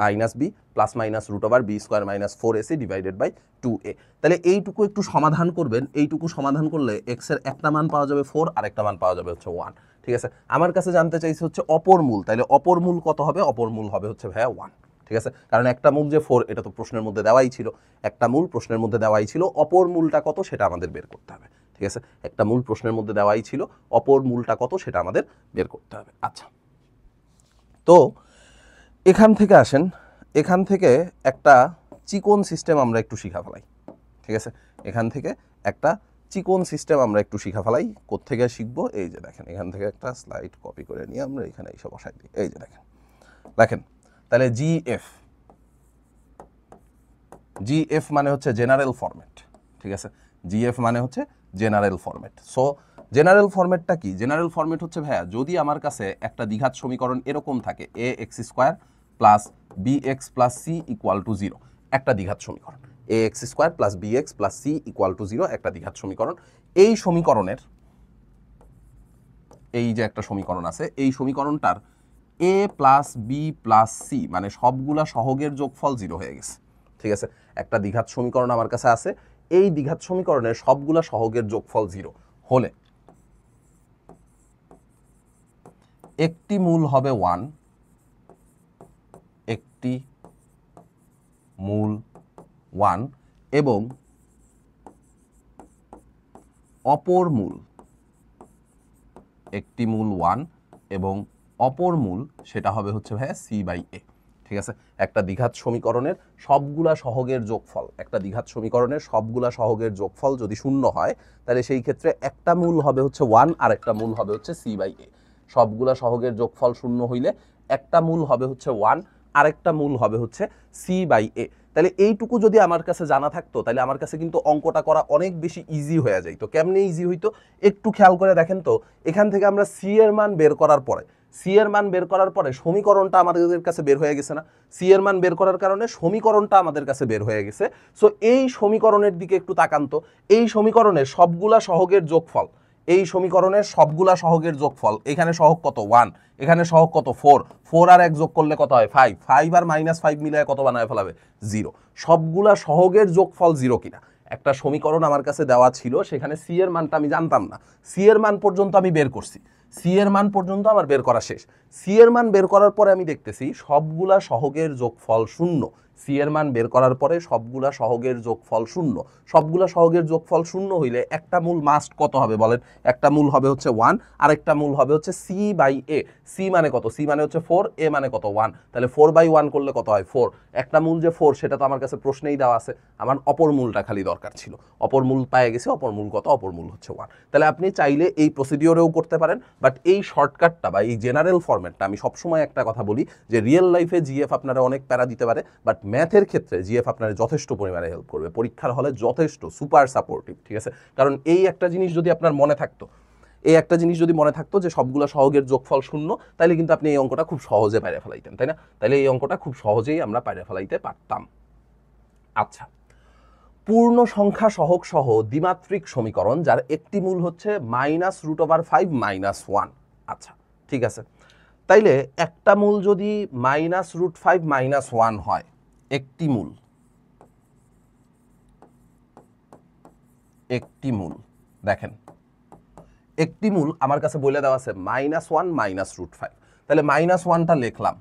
minus B plus minus root over B square minus 4ac divided by 2a। তাহলে এইটুকু একটু সমাধান করবেন, এইটুকু সমাধান করলে এক্স এর একটা মান পাওয়া যাবে 4 আর একটা মান পাওয়া যাবে হচ্ছে 1, ঠিক আছে। আমার কাছে জানতে চাইছে হচ্ছে অপর মূল, তাহলে অপর মূল কত হবে? অপর মূল হবে হচ্ছে ভাইয়া 1, ঠিক আছে, কারণ একটা মূল যে 4 এটা তো প্রশ্নের মধ্যে দেওয়াই ছিল, একটা মূল প্রশ্নের মধ্যে দেওয়াই ছিল, অপর মূলটা কত সেটা আমাদের বের করতে হবে, ঠিক আছে, একটা মূল প্রশ্নের মধ্যে দেওয়াই ছিল, অপর মূলটা কত সেটা আমাদের বের করতে হবে। আচ্ছা, তো এখান থেকে আসেন, এখান থেকে একটা চিকন সিস্টেম আমরা একটু শিখা ফেলাই, ঠিক আছে, এখান থেকে একটা চিকন সিস্টেম আমরা একটু শিখা ফেলাই। কোত্থেকে শিখবো? এই যে দেখেন, এখান থেকে একটা স্লাইড কপি করে নিয়ে আমরা এখানে এইসব বসাই দিই। এই যে দেখেন তাহলে জিএফ মানে হচ্ছে জেনারেল ফরম্যাট, ঠিক আছে, জিএফ মানে হচ্ছে জেনারেল ফরম্যাট। সো জেনারেল ফরম্যাটটা কি? জেনারেল ফরম্যাট হচ্ছে ভাইয়া, যদি আমার কাছে একটা দ্বিঘাত সমীকরণ এরকম থাকে a x square plus B x plus c equal to 0, একটা দ্বিঘাত সমীকরণ, a x square plus B x plus c equal to 0, একটা দ্বিঘাত সমীকরণ। এই সমীকরণের এই যে একটা সমীকরণ আছে, এই সমীকরণটার এ প্লাস বি প্লাস সি মানে সবগুলা সহগের যোগফল 0 হয়ে গেছে, ঠিক আছে, একটা দ্বিঘাত সমীকরণ আমার কাছে আছে, এই দ্বিঘাত সমীকরণের সবগুলা সহগের যোগফল 0 হলে একটি মূল হবে 1, একটি মূল 1 এবং অপর মূল, একটি মূল 1 এবং অপর মূল সেটা হবে হচ্ছে ভাইয়া সি বাই এ, ঠিক আছে। একটা দ্বিঘাত সমীকরণের সবগুলা সহগের যোগফল, একটা দ্বিঘাত সমীকরণের সবগুলা সহগের যোগফল যদি 0 হয় তাহলে সেই ক্ষেত্রে একটা মূল হবে হচ্ছে 1 আর একটা মূল হবে হচ্ছে সি বাই এ। সবগুলা সহগের যোগফল 0 হইলে একটা মূল হবে হচ্ছে 1, আরেকটা মূল হবে হচ্ছে সি বাই এ। তাহলে এইটুকু যদি আমার কাছে জানা থাকতো তাহলে আমার কাছে কিন্তু অঙ্কটা করা অনেক বেশি ইজি হয়ে যাইতো। কেমনে ইজি হইতো একটু খেয়াল করে দেখেন তো, এখান থেকে আমরা সি এর মান বের করার পরে, সি এর মান বের করার পরে সমীকরণটা আমাদের কাছে বের হয়ে গেছে না, সি এর মান বের করার কারণে সমীকরণটা আমাদের কাছে বের হয়ে গেছে। সো এই সমীকরণের দিকে একটু তাকান তো, এই সমীকরণের সবগুলা সহগের যোগফল, এই সমীকরণের সবগুলা সহগের যোগফল, এখানে সহগ কত 1, এখানে সহগ কত 4, 4 আর 1 যোগ করলে কত হয় 5, 5 আর -5 মিলায় কত বানায় ফেলাবে 0। সবগুলা সহগের যোগফল 0 কিনা, একটা সমীকরণ আমার কাছে দেওয়া ছিল, সেখানে সি এর মানটা আমি জানতাম না, সি এর মান পর্যন্ত আমি বের করছি, সি এর মান পর্যন্ত আমার বের করা শেষ। সি এর মান বের করার পরে আমি দেখতেছি সবগুলা সহগের যোগফল 0, সি এর মান বের করার পরে সবগুলা সহগের যোগফল 0, সবগুলা সহগের যোগফল 0 হইলে একটা মূল মাস্ট কত হবে বলেন? একটা মূল হবে হচ্ছে 1 আর একটা মূল হবে হচ্ছে সি বাই এ। সি মানে কত? সি মানে হচ্ছে 4, এ মানে কত 1, তাহলে 4/1 করলে কত হয় 4। একটা মূল যে 4 সেটা তো আমার কাছে প্রশ্নেই দেওয়া আছে, আমার অপর মূলটা খালি দরকার ছিল, অপর মূল পেয়ে গেছে, অপর মূল কত? অপর মূল হচ্ছে 1। তাহলে আপনি চাইলে এই প্রসিডিওরেও করতে পারেন, বাট এই শর্টকাটটা বা এই জেনারেল ফরম্যাটটা আমি সবসময় একটা কথা বলি যে রিয়েল লাইফে জিএফ আপনারা অনেক প্যারা দিতে পারে, বাট ম্যাথের ক্ষেত্রে জিএফ আপনারা যথেষ্ট পরিমাণে হেল্প করবে, পরীক্ষার হলে যথেষ্ট সুপার সাপোর্টিভ, ঠিক আছে। কারণ এই একটা জিনিস যদি আপনার মনে থাকতো, এই একটা জিনিস যদি মনে থাকতো যে সবগুলো সহগের যোগফল 0, তাহলে কিন্তু আপনি এই অঙ্কটা খুব সহজে পাইরে ফেলাইতেন, তাই না? তাহলে এই অঙ্কটা খুব সহজেই আমরা পাইরে ফেলাইতে পারতাম। আচ্ছা, পূর্ণ সংখ্যা সহগ সহ দ্বিমাত্রিক সমীকরণ যার একটি মূল হচ্ছে -√5 - 1। আচ্ছা, ঠিক আছে, তাইলে একটা মূল যদি -√5 - 1 হয়, একটি মূল, একটি মূল দেখেন, একটি মূল আমার কাছে বলে দেওয়া আছে -1 -√5, তাহলে -1টা লিখলাম,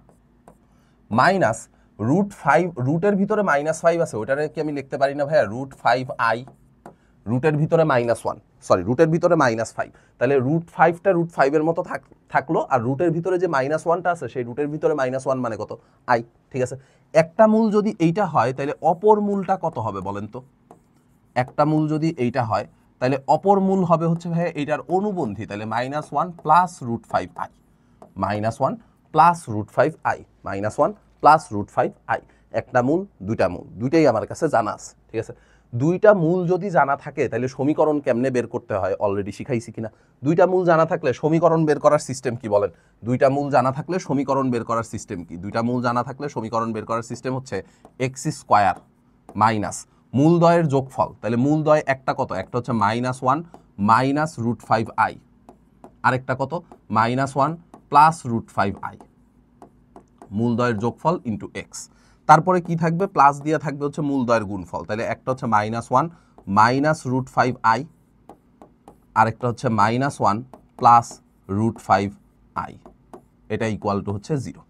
-√5, রুটের ভিতরে -5 আছে, ওটারে কি আমি লিখতে পারি না ভাইয়া √5i, রুটের ভিতরে -1, সরি রুটের ভিতরে -5, তাহলে √5টা √5 এর মতো থাকলো, আর রুটের ভিতরে যে -1টা আছে সেই রুটের ভিতরে -1 মানে কত? i, ঠিক আছে। একটা মূল যদি এইটা হয় তাহলে অপর মূলটা কত হবে বলেন তো? একটা মূল যদি এইটা হয় তাহলে অপর মূল হবে হচ্ছে ভাই এইটার অনুবন্ধী, তাহলে -1 plus √5i, -1 plus √5i, -1 plus √5i। একটা মূল, দুইটা মূল, দুইটাই আমার কাছে জানা আছে, ঠিক আছে। দুইটা মূল যদি জানা থাকে তাহলে সমীকরণ কেমনে বের করতে হয় অলরেডি শিখাইছি কিনা? দুইটা মূল জানা থাকলে সমীকরণ বের করার সিস্টেম কি বলেন? দুইটা মূল জানা থাকলে সমীকরণ বের করার সিস্টেম কি? দুইটা মূল জানা থাকলে সমীকরণ বের করার সিস্টেম হচ্ছে x² মাইনাস মূলদ্বয়ের যোগফল, তাহলে মূলদ্বয় একটা কত, একটা হচ্ছে -1 মাইনাস √5i, আরেকটা কত -1 প্লাস √5i, মূলদ্বয়ের যোগফল ইন্টু এক্স। তারপরে কি থাকবে, প্লাস দিয়ে থাকবে হচ্ছে মূলদ্বয়ের গুণফল, তাহলে একটা হচ্ছে -1 মাইনাস √5i, আরেকটা হচ্ছে -1 প্লাস √5i, এটা ইকুয়াল টু হচ্ছে 0।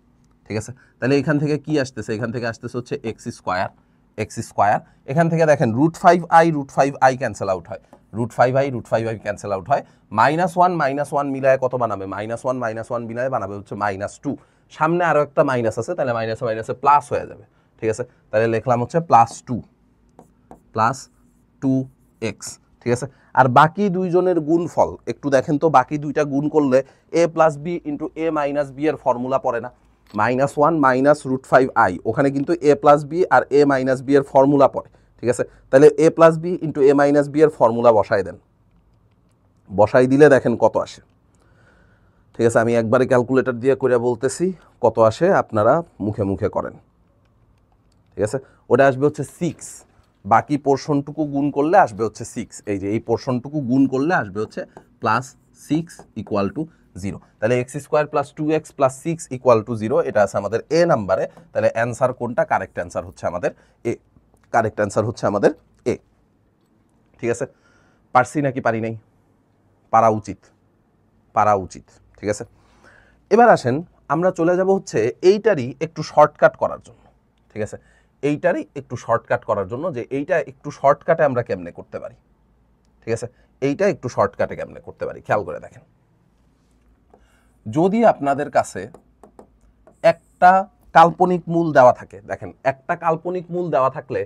ঠিক আছে, তাহলে এখান থেকে কি আসতেছে, এখান থেকে আসতেছে হচ্ছে এক্স স্কোয়ার। এখান থেকে দেখেন √5i ক্যান্সেল আউট হয়, √5i ক্যান্সেল আউট হয়, -1 মিলায় কত বানাবে, -1 মিলায় বানাবে হচ্ছে -2, সামনে আরো একটা মাইনাস আছে, তাহলে মাইনাসে প্লাস হয়ে যাবে। ঠিক আছে, তাহলে লিখলাম হচ্ছে +2x। ঠিক আছে, আর বাকি দুইজনের গুণফল একটু দেখেন তো, বাকি দুইটা গুণ করলে a plus B into a minus B এর ফর্মুলা পড়ে না, -1 মাইনাস √5i, ওখানে কিন্তু a প্লাস বি আর a মাইনাস বি এর ফর্মুলা পড়ে। ঠিক আছে, তাহলে a plus B into a minus B এর ফর্মুলা বসাই দেন, বসাই দিলে দেখেন কত আসে। ঠিক আছে, আমি একবারে ক্যালকুলেটর দিয়ে করে বলতেছি কত আসে, আপনারা মুখে মুখে করেন। ঠিক আছে, ওটা আসবে হচ্ছে 6, বাকি পোর্শনটুকু গুণ করলে আসবে হচ্ছে 6, এই যে এই পোর্শনটুকু গুণ করলে আসবে হচ্ছে +6 ইকুয়াল টু 0। তাহলে x² + 2x + 6 ইকুয়াল টু 0, এটা আছে আমাদের এ নাম্বারে। তাহলে অ্যান্সার কোনটা, কারেক্ট অ্যান্সার হচ্ছে আমাদের এ, কারেক্ট অ্যান্সার হচ্ছে আমাদের এ। ঠিক আছে, পারছি নাকি পারি নাই, পারা উচিত। ঠিক আছে, এবার আসেন আমরা চলে যাব হচ্ছে এইটারই একটু শর্টকাট করার জন্য। ঠিক আছে, এইটারই একটু শর্টকাট করার জন্য, যে এইটা একটু শর্টকাটে আমরা কেমনে করতে পারি। ঠিক আছে, এইটা একটু শর্টকাটে কেমনে করতে পারি, খেয়াল করে দেখেন। যদি আপনাদের কাছে একটা কাল্পনিক মূল দেওয়া থাকে, দেখেন একটা কাল্পনিক মূল দেওয়া থাকলে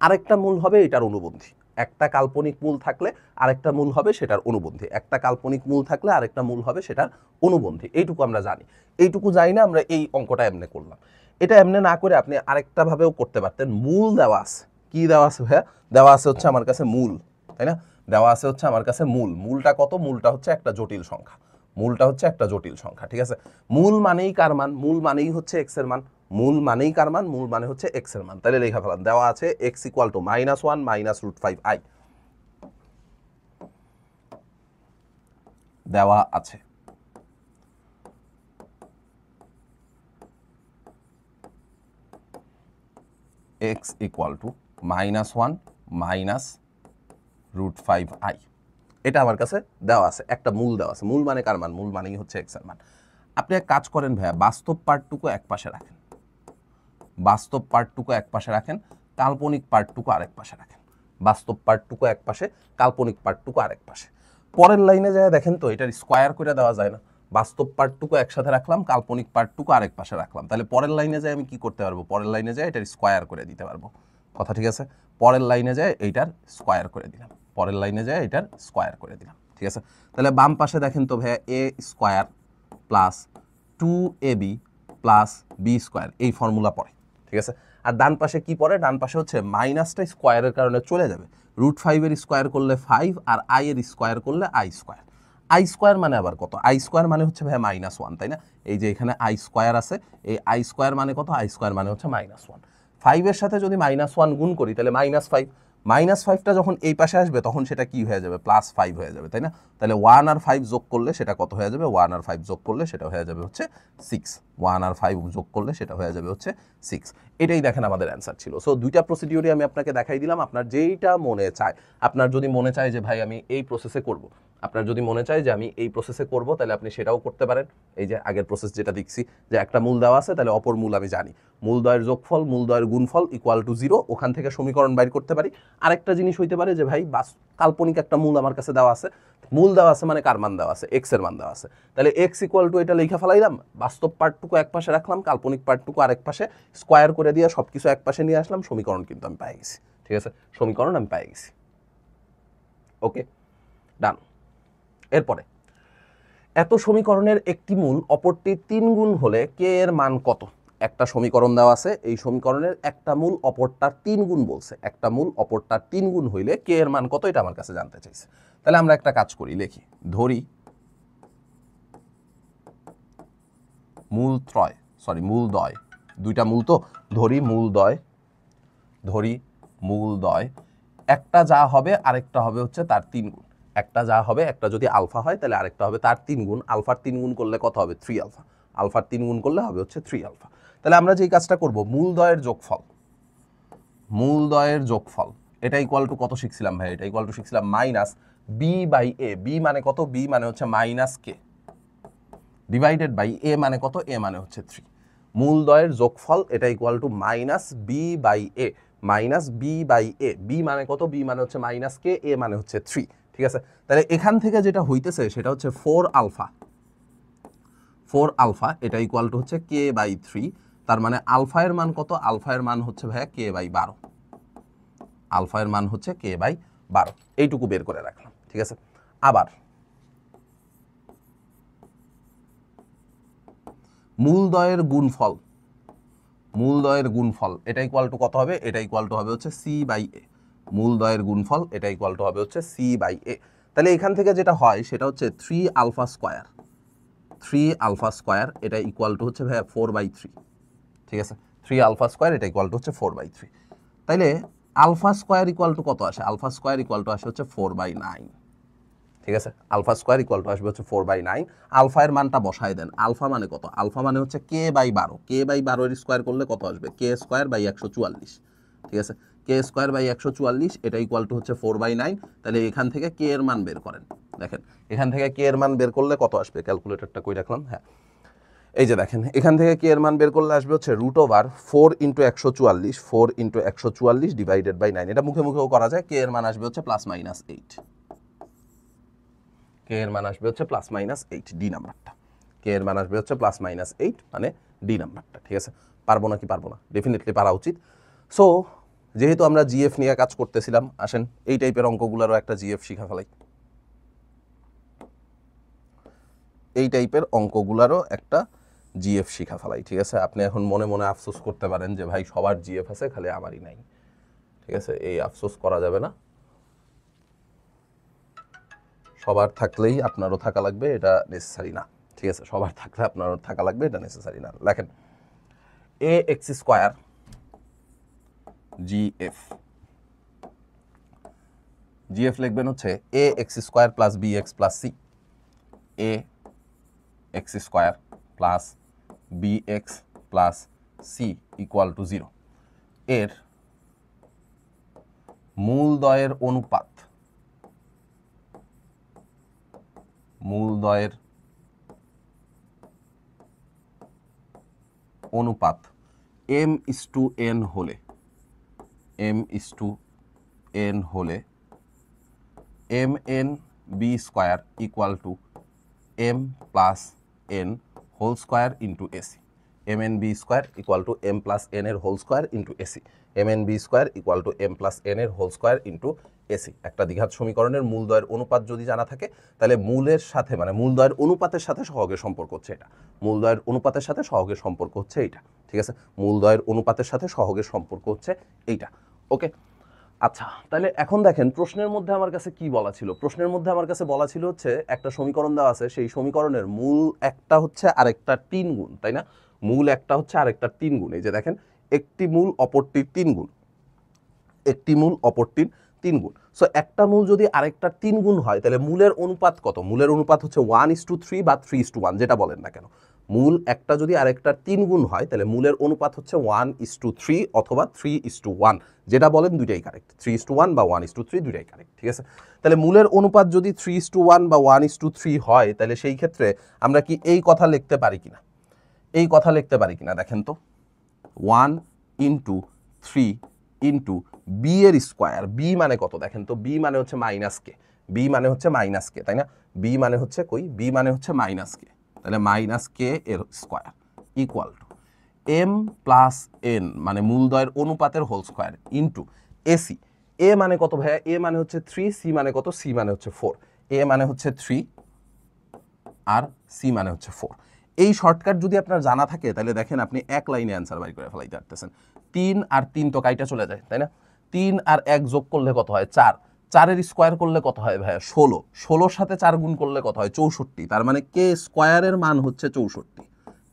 আরেকটা মূল হবে এটার অনুবন্ধী, একটা কাল্পনিক মূল থাকলে আরেকটা মূল হবে সেটার অনুবন্ধী, একটা কাল্পনিক মূল থাকলে আরেকটা মূল হবে সেটার অনুবন্ধী, এইটুকু আমরা জানি। এইটুকু জানি না আমরা এই অঙ্কটা এমনি করলাম। এটা এমনি না করে আপনি আরেকটা ভাবেও করতে পারতেন। মূল দেওয়া আছে, কি দেওয়া আছে ভাইয়া, দেওয়া আছে হচ্ছে আমার কাছে মূল, তাই না, দেওয়া আছে হচ্ছে আমার কাছে মূলটা কত, মূলটা হচ্ছে একটা জটিল সংখ্যা, ঠিক আছে। মূল মানেই কার মান, মূল মানেই হচ্ছে এক্স এর মান, মূল মানেই কার মান, মূল মানে হচ্ছে এক্স এর মান। তাহলে লেখা ফেলাম, দেওয়া আছে x equal to -1 minus √5i, দেওয়া আছে x equal to -1 minus √5i, এটা আমার কাছে দেওয়া আছে, একটা মূল দেওয়া আছে। মূল মানে কার মান, মূল মানেই হচ্ছে এক্স এর মান। আপনি এক কাজ করেন ভাইয়া, বাস্তব পার্টটুকু এক পাশে রাখেন, কাল্পনিক পার্টটুকু আরেক পাশে রাখেন, বাস্তব পার্টটুকু এক পাশে, কাল্পনিক পার্টটুকু আরেক পাশে। পরের লাইনে যায় দেখেন তো, এটার স্কোয়ার করে দেওয়া যায় না, বাস্তব পার্টটুকু একসাথে রাখলাম, কাল্পনিক পার্টটুকু আরেক পাশে রাখলাম, তাহলে পরের লাইনে যায় আমি কি করতে পারবো, পরের লাইনে যায় এটার স্কোয়ার করে দিতে পারবো। কথা ঠিক আছে, পরের লাইনে যায় এইটার স্কোয়ার করে দিলাম, ঠিক আছে। তাহলে বাম পাশে দেখেন তো ভাইয়া, a square plus 2ab plus B square, এই ফর্মুলা পড়ে। ঠিক আছে, আর ডান পাশে কি পড়ে, ডান পাশে হচ্ছে মাইনাসটা স্কোয়ারের কারণে চলে যাবে, √5 এর স্কোয়ার করলে 5, আর i এর স্কোয়ার করলে i স্কোয়ার মানে আবার কত, i স্কোয়ার মানে হচ্ছে ভাই -1, তাই না, এই যে এখানে i স্কোয়ার আছে, এই i স্কোয়ার মানে কত, i স্কোয়ার মানে হচ্ছে -1, 5 এর সাথে যদি -1 গুণ করি তাহলে -5, -5টা যখন এই পাশে আসবে তখন সেটা কি হয়ে যাবে, +5 হয়ে যাবে, তাই না। তাহলে 1 আর 5 যোগ করলে সেটা কত হয়ে যাবে, 1 আর 5 যোগ করলে সেটা হয়ে যাবে হচ্ছে 6, 1 আর 5 যোগ করলে সেটা হয়ে যাবে হচ্ছে 6। এটাই দেখেন আমাদের অ্যান্সার ছিল। সো দুইটা প্রসিডিওরই আমি আপনাকে দেখাই দিলাম, আপনার যেইটা মনে চায়, আপনার যদি মনে চায় যে ভাই আমি এই প্রসেসে করব, তাহলে আপনি সেটাও করতে পারেন। এই যে আগের প্রসেস যেটা দেখছি, যে একটা মূল দেওয়া আছে, তাহলে অপর মূল আমি জানি, মূলদ্বয়ের যোগফল, মূলদ্বয়ের গুণফল ইকুয়াল টু 0, ওখান থেকে সমীকরণ বাইর করতে পারি। আরেকটা জিনিস হইতে পারে যে ভাই কাল্পনিক একটা মূল আমার কাছে দেওয়া আছে, মূল দেওয়া আছে মানে কার মান দেওয়া আছে, এক্স এর মান দেওয়া আছে, তাহলে এক্স ইকুয়াল টু এটা লেখা ফেলাইলাম, বাস্তব পার্টটুকু এক পাশে রাখলাম, কাল্পনিক পার্টটুকু আরেক পাশে, স্কোয়ার করে দিয়ে সবকিছু এক পাশে নিয়ে আসলাম, সমীকরণ কিন্তু আমি পেয়ে গেছি। ঠিক আছে, সমীকরণ আমি পেয়ে গেছি। ওকে, ডান। এরপরে, এত সমীকরণের একটি মূল অপরটির 3 গুণ হলে কে এর মান কত। একটা সমীকরণ দেওয়া আছে, এই সমীকরণের একটা মূল অপরটার 3 গুণ বলছে, একটা মূল অপরটার 3 গুণ হইলে কে এর মান কত, এটা আমার কাছে জানতে চাইছে। তাহলে আমরা একটা কাজ করি, লিখি, ধরি মূলদ্বয়, দুইটা মূল তো, ধরি মূলদ্বয় একটা যা হবে আরেকটা হবে হচ্ছে তার 3 গুণ। একটা যা হবে, একটা যদি আলফা হয় তাহলে আরেকটা হবে তার 3 গুণ। আলফার 3 গুণ করলে কত হবে? 3 আলফা। আলফার 3 গুণ করলে হবে হচ্ছে 3 আলফা। তাহলে আমরা যেই কাজটা করব, মূলদ্বয়ের যোগফল এটা ইকুয়াল টু কত শিখছিলাম ভাই? এটা ইকুয়াল টু শিখছিলাম minus b by a. B মানে কত? বি মানে হচ্ছে minus k divided by a মানে কত? এ মানে হচ্ছে 3। মূলদ্বয়ের যোগফল এটা equal to minus b by a. Minus b by a. B মানে কত? বি মানে হচ্ছে মাইনাস কে, এ মানে হচ্ছে 3। ঠিক আছে, তাহলে এখান থেকে যেটা হইতেছে সেটা হচ্ছে 4 আলফা। 4 আলফা এটা ইকুয়াল টু হচ্ছে কে বাই 3। তার মানে আলফা এর মান কত? আলফা এর মান হচ্ছে ভাইয়া কে বাই 12। আলফা এর মান হচ্ছে কে বাই 12। এইটুকু বের করে রাখলাম। ঠিক আছে, আবার মূলদ্বয়ের গুণফল এটা ইকুয়াল টু কত হবে? এটা ইকুয়াল টু হবে হচ্ছে সি বাই এ। মূলদ্বয়ের গুণফল এটা ইকুয়াল টু হবে হচ্ছে সি বাই এ। তাহলে এখান থেকে যেটা হয় সেটা হচ্ছে 3 আলফা স্কোয়ার এটা ইকুয়াল টু হচ্ছে ভাইয়া 4/3। ঠিক আছে, 3 আলফা স্কোয়ার এটা ইকুয়াল টু হচ্ছে 4/3। তাইলে আলফা স্কোয়ার ইকুয়াল টু কত আসে? আলফা স্কোয়ার ইকুয়াল টু আসে হচ্ছে 4/9। ঠিক আছে, আলফা স্কোয়ার ইকুয়াল টু আসবে হচ্ছে 4/9। আলফা এর মানটা বসায় দেন। আলফা মানে কত? আলফা মানে হচ্ছে কে বাই 12। কে বাই 12 এর স্কোয়ার করলে কত আসবে? কে স্কোয়ার বাই 144। ঠিক আছে, কে স্কোয়ার বাই 144 এটা ইকুয়াল টু হচ্ছে 4/9। তাহলে এখান থেকে কে এর মান বের করেন। দেখেন এখান থেকে কে এর মান বের করলে কত আসবে? ক্যালকুলেটরটা কই রাখলাম? হ্যাঁ, এই যে দেখেন এখান থেকে কে এর মান বের করলে আসবে হচ্ছে √4 × 144। 4 × 144 ডিভাইডেড বাই 9। এটা মুখে মুখেও করা যায়। কে এর মান আসবে হচ্ছে +-8। কে এর মান আসবে হচ্ছে +-8, ডি নাম্বারটা। কে এর মান আসবে হচ্ছে +-8 মানে ডি নাম্বারটা। ঠিক আছে, পারবো নাকি পারবো না? ডেফিনেটলি পারা উচিত। সো যেহেতু আমরা জিএফ নিয়ে কাজ করতেছিলাম, আসেন এই টাইপের অঙ্কগুলোরও একটা জিএফ শিখা ফেলাই। এই টাইপের অঙ্কগুলোরও একটা জিএফ শিখা ফেলাই। ঠিক আছে, আপনি এখন মনে মনে আফসোস করতে পারেন যে ভাই সবার জিএফ আছে, খালি আমারই নাই। ঠিক আছে, এই আফসোস করা যাবে না। সবার থাকলেই আপনারও থাকা লাগবে, এটা নেসেসারি না। ঠিক আছে, সবার থাকলে আপনারও থাকা লাগবে, এটা নেসেসারি না। লেখেন ax² জিএফ লিখবেন হচ্ছে ax² + bx + c। ax² + bx + c equal to 0। এর মূলদ্বয়ের অনুপাত m/n হলে mn/b² equal to m + n whole square into AC. mn/b² equal to m + n এর whole square into AC. mn/b² equal to m + n এর whole square into AC. একটা দ্বিঘাত সমীকরণের মূলদ্বয়ের অনুপাত যদি জানা থাকে তাহলে মূলের সাথে মানে মূলদ্বয়ের অনুপাতের সাথে সহগের সম্পর্ক হচ্ছে এটা। মূলদ্বয়ের অনুপাতের সাথে সহগের সম্পর্ক হচ্ছে এইটা। ঠিক আছে, মূলদ্বয়ের অনুপাতের সাথে সহগের সম্পর্ক হচ্ছে এইটা। ওকে, আচ্ছা তাহলে এখন দেখেন প্রশ্নের মধ্যে আমার কাছে কি বলা ছিল? প্রশ্নের মধ্যে আমার কাছে বলা ছিল হচ্ছে একটা সমীকরণ দেওয়া আছে, সেই সমীকরণের মূল একটা হচ্ছে আরেকটা 3 গুণ, তাই না? মূল একটা হচ্ছে আরেকটা 3 গুণ। এই যে দেখেন একটি মূল অপরটির 3 গুণ, একটি মূল অপরটির 3 গুণ। সো একটা মূল যদি আরেকটা 3 গুণ হয় তাহলে মূলের অনুপাত কত? মূলের অনুপাত হচ্ছে 1:3 বা 3:1, যেটা বলেন না কেন। মূল একটা যদি আরেকটার 3 গুণ হয় তাহলে মূলের অনুপাত হচ্ছে 1:3 অথবা 3:1, যেটা বলেন দুইটাই কারেক্ট। 3:1 বা 1:3 দুইটাই কারেক্ট। ঠিক আছে, তাহলে মূলের অনুপাত যদি 3:1 বা 1:3 হয় তাহলে সেই ক্ষেত্রে আমরা কি এই কথা লিখতে পারি কিনা? এই কথা লিখতে পারি কিনা দেখেন তো। 1 × 3 × b এর স্কোয়ার। বি মানে কত দেখেন তো? বি মানে হচ্ছে -k। বি মানে হচ্ছে -k, তাই না? বি মানে হচ্ছে কই? বি মানে হচ্ছে -k। তাহলে -k এর square equal to m + n মানে মূলদ্বয়ের অনুপাতের হোল স্কোয়ার ইন্টু এসি। এ মানে কত ভাইয়া? এ মানে হচ্ছে 3, সি মানে কত? সি মানে হচ্ছে 4। এ মানে হচ্ছে 3 আর সি মানে হচ্ছে 4। এই শর্টকাট যদি আপনার জানা থাকে তাহলে দেখেন আপনি এক লাইনে অ্যান্সার বাই করে ফেলাইতে পারতেছেন। 3 আর 3 তো কাইটা চলে যায়, তাই না? 3 আর 1 যোগ করলে কত হয়? 4। 4-এর স্কোয়ার করলে কত হয় ভাইয়া? 16। 16-র সাথে 4 গুণ করলে কত হয়? 64। তার মানে কে স্কোয়ারের মান হচ্ছে 64।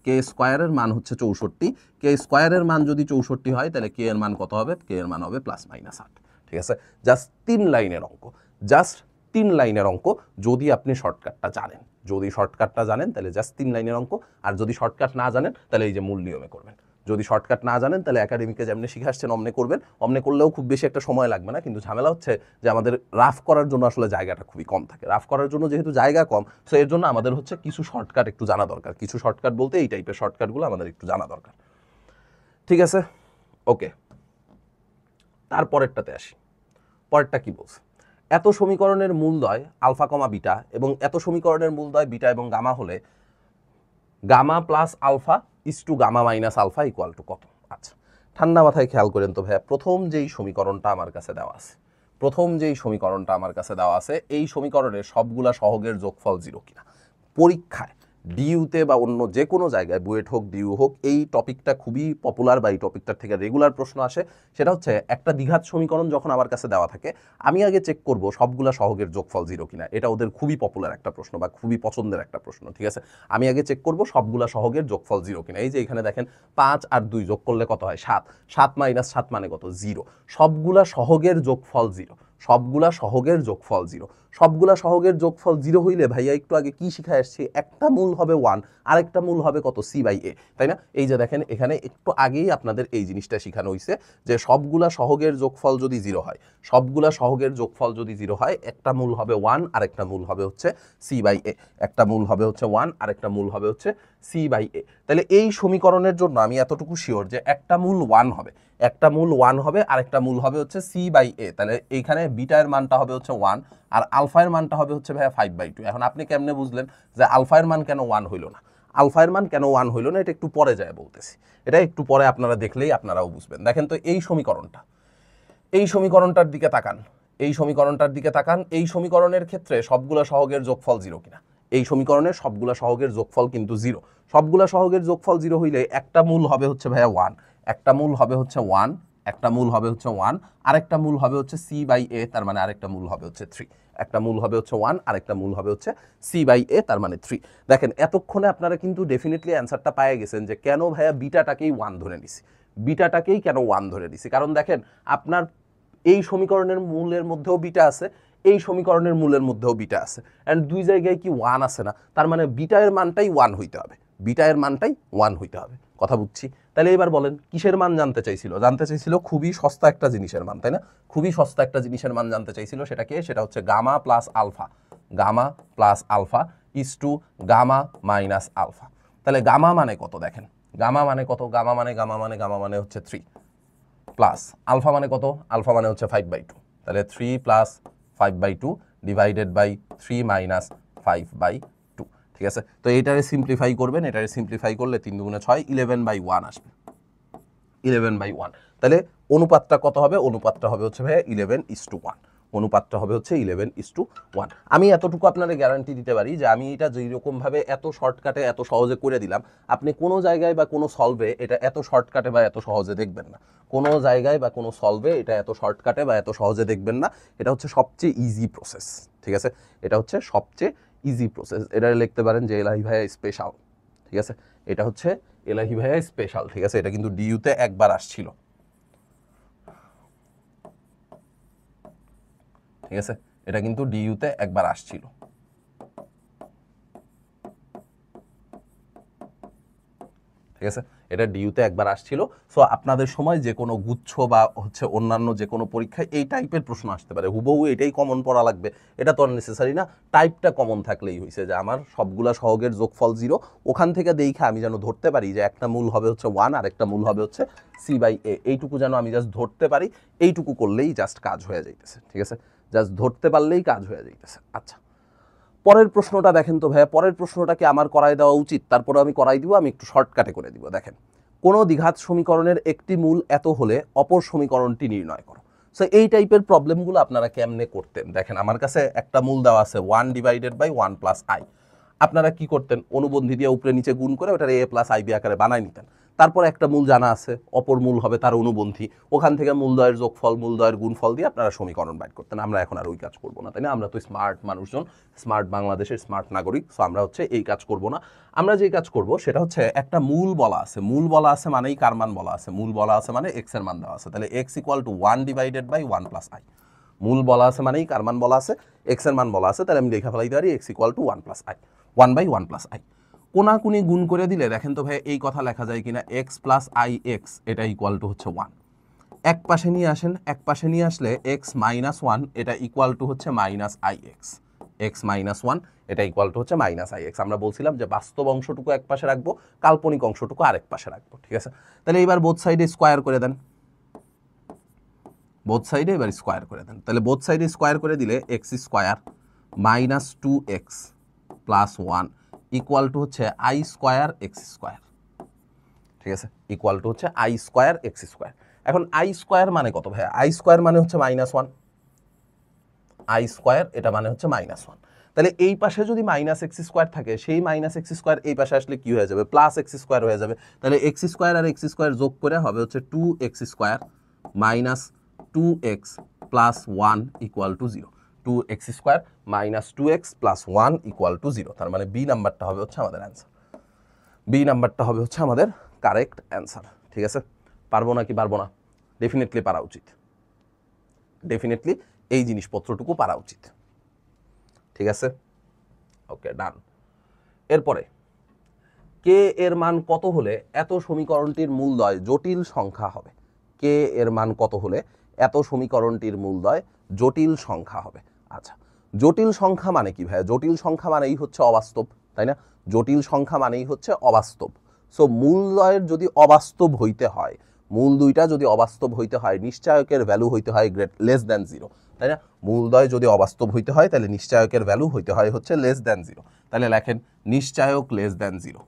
কে স্কোয়ারের মান হচ্ছে 64, কে স্কোয়ারের মান যদি 64 হয় তাহলে কে এর মান কত হবে, কে এর মান হবে ±8। ঠিক আছে, জাস্ট 3 লাইনের অঙ্ক, জাস্ট 3 লাইনের অঙ্ক। যদি আপনি শর্টকাটটা জানেন, যদি শর্টকাটটা জানেন তাহলে জাস্ট 3 লাইনের অঙ্ক। আর যদি শর্টকাট না জানেন তাহলে এই যে মূল নিয়মে করবেন। যদি শর্টকাট না জানেন তাহলে একাডেমিকে যেমনি শিখে আসছেন অমনে করবেন, অমনে করলেও খুব বেশি একটা সময় লাগবে না। কিন্তু ঝামেলা হচ্ছে যে আমাদের রাফ করার জন্য আসলে জায়গাটা খুবই কম থাকে, রাফ করার জন্য যেহেতু জায়গা কম, সো এর জন্য আমাদের হচ্ছে কিছু শর্টকাট একটু জানা দরকার। কিছু শর্টকাট বলতে এই টাইপের শর্টকাটগুলো আমাদের একটু জানা দরকার। ঠিক আছে, ওকে, তারপরেরটাতে আসি। পরেরটা কি বলছে, এত সমীকরণের মূলদ্বয় আলফা কমা বিটা এবং এত সমীকরণের মূলদ্বয় বিটা এবং গামা হলে gamma plus alpha is to gamma minus alpha equal to কত। আচ্ছা, ঠান্ডা মাথায় খেয়াল করেন তো ভাইয়া, প্রথম যেই সমীকরণটা আমার কাছে দেওয়া আছে, প্রথম যেই সমীকরণটা আমার কাছে দেওয়া আছে, এই সমীকরণের সবগুলা সহগের যোগফল 0 কিনা। পরীক্ষায় ডিইউতে বা অন্য যে কোনো জায়গায়, বুয়েট হোক ডিইউ হোক, এই টপিকটা খুবই পপুলার বা এই টপিকটার থেকে রেগুলার প্রশ্ন আসে। সেটা হচ্ছে একটা দ্বিঘাত সমীকরণ যখন আমার কাছে দেওয়া থাকে, আমি আগে চেক করব সবগুলা সহগের যোগফল 0 কিনা। এটা ওদের খুবই পপুলার একটা প্রশ্ন বা খুবই পছন্দের একটা প্রশ্ন। ঠিক আছে, আমি আগে চেক করব সবগুলা সহগের যোগফল 0 কিনা। এই যে এখানে দেখেন 5 আর 2 যোগ করলে কত হয়, 7, 7 মাইনাস 7 মানে কত, 0। সবগুলা সহগের যোগফল 0, সবগুলা সহগের যোগফল 0। সবগুলা সহগের যোগফল 0 হইলে ভাইয়া একটু আগে কি শিখায় আসছি, একটা মূল হবে 1, আরেকটা মূল হবে কত, c/a, তাই না? এই যে দেখেন এখানে একটু আগেই আপনাদের এই জিনিসটা শেখানো হয়েছে যে সবগুলা সহগের যোগফল যদি 0 হয়, সবগুলা সহগের যোগফল যদি 0 হয়, একটা মূল হবে 1, আরেকটা মূল হবে হচ্ছে c/a, একটা মূল হবে হচ্ছে 1, আরেকটা মূল হবে হচ্ছে c/a। তাহলে এই সমীকরণের জন্য আমি এতটুকু শিওর যে একটা মূল 1 হবে, একটা মূল 1 হবে, আরেকটা মূল হবে হচ্ছে c/a। তাহলে এইখানে বিটার মানটা হবে হচ্ছে 1 আর আলফার মানটা হবে হচ্ছে ভাইয়া 5/2। এখন আপনি কেমনে বুঝলেন যে আলফার মান কেন 1 হইল না? আলফার মান কেন 1 হইল না এটা একটু পরে যায় বলতেছি, এটা একটু পরে আপনারা দেখলেই আপনারাও বুঝবেন। দেখেন তো এই সমীকরণটা, এই সমীকরণটার দিকে তাকান, এই সমীকরণটার দিকে তাকান। এই সমীকরণের ক্ষেত্রে সবগুলা সহগের যোগফল 0 কিনা। এই সমীকরণের সবগুলা সহগের যোগফল কিন্তু 0। সবগুলা সহগের যোগফল 0 হইলে একটা মূল হবে হচ্ছে ভাইয়া 1, একটা মূল হবে হচ্ছে 1, একটা মূল হবে হচ্ছে 1, আরেকটা মূল হবে হচ্ছে c/a, তার মানে আরেকটা মূল হবে হচ্ছে 3। একটা মূল হবে হচ্ছে 1, আরেকটা মূল হবে হচ্ছে c/a, তার মানে 3। দেখেন এতক্ষণে আপনারা কিন্তু ডেফিনেটলি অ্যান্সারটা পেয়ে গেছেন যে কেন ভাইয়া বিটাটাকেই 1 ধরে নিছি, বিটাটাকেই কেন 1 ধরে নিছি। কারণ দেখেন আপনার এই সমীকরণের মূলের মধ্যেও বিটা আছে, এই সমীকরণের মূলের মধ্যেও বিটা আছে, অ্যান্ড দুই জায়গায় কি 1 আছে না, তার মানে বিটা এর মানটাই 1 হইতে হবে, বিটা এর মানটাই 1 হইতে হবে। কথা বুঝছি? তাহলে এবার বলেন কিসের মান জানতে চাইছিল? জানতে চাইছিল খুবই সস্তা একটা জিনিসের মান, তাই না? খুবই সস্তা একটা জিনিসের মান জানতে চাইছিল। সেটাকে, সেটা হচ্ছে gamma plus alpha, gamma plus alpha is to gamma minus alpha. তাহলে গামা মানে কত দেখেন, গামা মানে কত, গামা মানে হচ্ছে 3 প্লাস আলফা মানে কত, আলফা মানে হচ্ছে 5/2। তাহলে 3 প্লাস 5/2 ডিভাইডেড বাই 3 মাইনাস 5/2। ঠিক আছে, তো এইটারে সিম্পলিফাই করবেন, এটারে সিম্পলিফাই করলে 3 দুগুণে 6, 11/1 আসবে, 11/1। তাহলে অনুপাতটা কত হবে? অনুপাতটা হবে হচ্ছে ভাইয়া 11:1, অনুপাতটা হবে হচ্ছে 11:1। আমি এতটুকু আপনাদের গ্যারান্টি দিতে পারি যে আমি এটা যেরকমভাবে এত শর্টকাটে এত সহজে করে দিলাম, আপনি কোনো জায়গায় বা কোনো সলভে এটা এত শর্টকাটে বা এত সহজে দেখবেন না। কোনো জায়গায় বা কোনো সলভে এটা এত শর্টকাটে বা এত সহজে দেখবেন না। এটা হচ্ছে সবচেয়ে ইজি প্রসেস। ঠিক আছে, এটা হচ্ছে সবচেয়ে ইজি প্রসেস। এটা লিখতে পারেন যে এলাহি ভাইয়া স্পেশাল। ঠিক আছে, এটা হচ্ছে এলাহি ভাইয়া স্পেশাল। ঠিক আছে, এটা কিন্তু ডিইউতে একবার আসছিল। ঠিক আছে, এটা কিন্তু ডিইউতে একবার আসছিল। ঠিক আছে, এটা ডিইউতে একবার আসছিল। সো আপনাদের সময় যে কোনো গুচ্ছ বা হচ্ছে অন্যান্য যে কোনো পরীক্ষায় এই টাইপের প্রশ্ন আসতে পারে। হুবহু এটাই কমন পড়া লাগবে এটা তো আর নেসেসারি না। টাইপটা কমন থাকলেই হয়েছে যে আমার সবগুলা সহগের যোগফল 0। ওখান থেকে দেখে আমি যেন ধরতে পারি যে একটা মূল হবে হচ্ছে 1 আর একটা মূল হবে হচ্ছে c/a। এইটুকু যেন আমি জাস্ট ধরতে পারি, এইটুকু করলেই জাস্ট কাজ হয়ে যাইতেছে। ঠিক আছে, জাস্ট ধরতে পারলেই কাজ হয়ে যাইতেছে। আচ্ছা, পরের প্রশ্নটা দেখেন তো ভাইয়া, পরের প্রশ্নটা কি আমার করাই দেওয়া উচিত? তারপরে আমি করাই দিব, আমি একটু শর্টকাটে করে দিব। দেখেন, কোনো দ্বিঘাত সমীকরণের একটি মূল এত হলে অপর সমীকরণটি নির্ণয় করো। সো এই টাইপের প্রবলেমগুলো আপনারা কেমনে করতেন? দেখেন আমার কাছে একটা মূল দেওয়া আছে 1 ডিভাইডেড বাই 1 প্লাস আই। আপনারা কি করতেন? অনুবন্ধী দিয়ে উপরে নিচে গুণ করে ওটার a প্লাস আই বি আকারে বানাই নিতেন। তারপর একটা মূল জানা আছে, অপর মূল হবে তার অনুবন্ধী, ওখান থেকে মূলদ্বয়ের যোগফল মূলদ্বয়ের গুণফল দিয়ে আপনারা সমীকরণ বাইর করতেন। আমরা এখন আর ওই কাজ করবো না, তাই না? আমরা তো স্মার্ট মানুষজন, স্মার্ট বাংলাদেশের স্মার্ট নাগরিক, সো আমরা হচ্ছে এই কাজ করব না। আমরা যে কাজ করব সেটা হচ্ছে একটা মূল বলা আছে, মূল বলা আছে মানেই কার মান বলা আছে, মূল বলা আছে মানে এক্স এর মান দেওয়া আছে, তাহলে X equal to 1 divided by 1 plus I. মূল বলা আছে মানেই কার মান বলা আছে, এক্স এর মান বলা আছে, তাহলে আমি লেখা ফেলাইতে পারি X equal to 1 plus I, 1 by 1 plus I. কোনাকুনি গুণ করে দিলে দেখেন তো ভাই এই কথা লেখা যায় কিনা, এক্স প্লাস আই এক্স এটা ইকুয়াল টু হচ্ছে 1। এক পাশে নিয়ে আসেন, এক পাশে নিয়ে আসলে এক্স মাইনাস 1 এটা ইকুয়াল টু হচ্ছে minus I x, x minus 1 এটা ইকুয়াল টু হচ্ছে মাইনাস আই এক্স। আমরা বলছিলাম যে বাস্তব অংশটুকু এক পাশে রাখবো, কাল্পনিক অংশটুকু আরেক পাশে রাখবো, ঠিক আছে? তাহলে এবার বোথ সাইডে স্কোয়ার করে দেন, বোথ সাইডে এবার স্কোয়ার করে দেন। তাহলে বোথ সাইডে স্কোয়ার করে দিলে x square minus 2x plus 1 equal to হচ্ছে আই স্কোয়ার এক্স স্কোয়ার, ঠিক আছে? ইকুয়াল টু হচ্ছে আই স্কোয়ার এক্স স্কোয়ার। এখন আই স্কোয়ার মানে কত ভাই? আই স্কোয়ার মানে হচ্ছে -1, আই স্কোয়ার এটা মানে হচ্ছে -1। তাহলে এই পাশে যদি মাইনাস এক্স স্কোয়ার থাকে, সেই মাইনাস এক্স স্কোয়ার এই পাশে আসলে কি হয়ে যাবে? প্লাস এক্স স্কোয়ার হয়ে যাবে। তাহলে এক্স স্কোয়ার আর এক্স স্কোয়ার যোগ করে হবে হচ্ছে 2x square minus 2x plus 1 equal to 0, 2x square minus 2x plus 1 equal to 0। তার মানে বি নাম্বারটা হবে হচ্ছে আমাদের অ্যান্সার, বি নাম্বারটা হবে হচ্ছে আমাদের কারেক্ট অ্যান্সার, ঠিক আছে? পারবো না কি পারবো না? ডেফিনেটলি পারা উচিত, ডেফিনেটলি এই জিনিসপত্রটুকু পারা উচিত, ঠিক আছে? ওকে, ডান। এরপরে কে এর মান কত হলে এত সমীকরণটির মূলদ্বয় জটিল সংখ্যা হবে? কে এর মান কত হলে এত সমীকরণটির মূলদ্বয় জটিল সংখ্যা হবে? আচ্ছা, জটিল সংখ্যা মানে কি ভাই? জটিল সংখ্যা মানেই হচ্ছে অবাস্তব, তাই না? জটিল সংখ্যা মানেই হচ্ছে অবাস্তব। সো মূলদ্বয়ের যদি অবাস্তব হইতে হয়, মূল দুইটা যদি অবাস্তব হইতে হয়, নিশ্চায়কের ভ্যালু হইতে হয় লেস দ্যান 0, তাই না? মূলদ্বয় যদি অবাস্তব হইতে হয় তাহলে নিশ্চায়কের ভ্যালু হইতে হয় হচ্ছে লেস দ্যান 0। তাহলে লেখেন নিশ্চায়ক লেস দ্যান 0,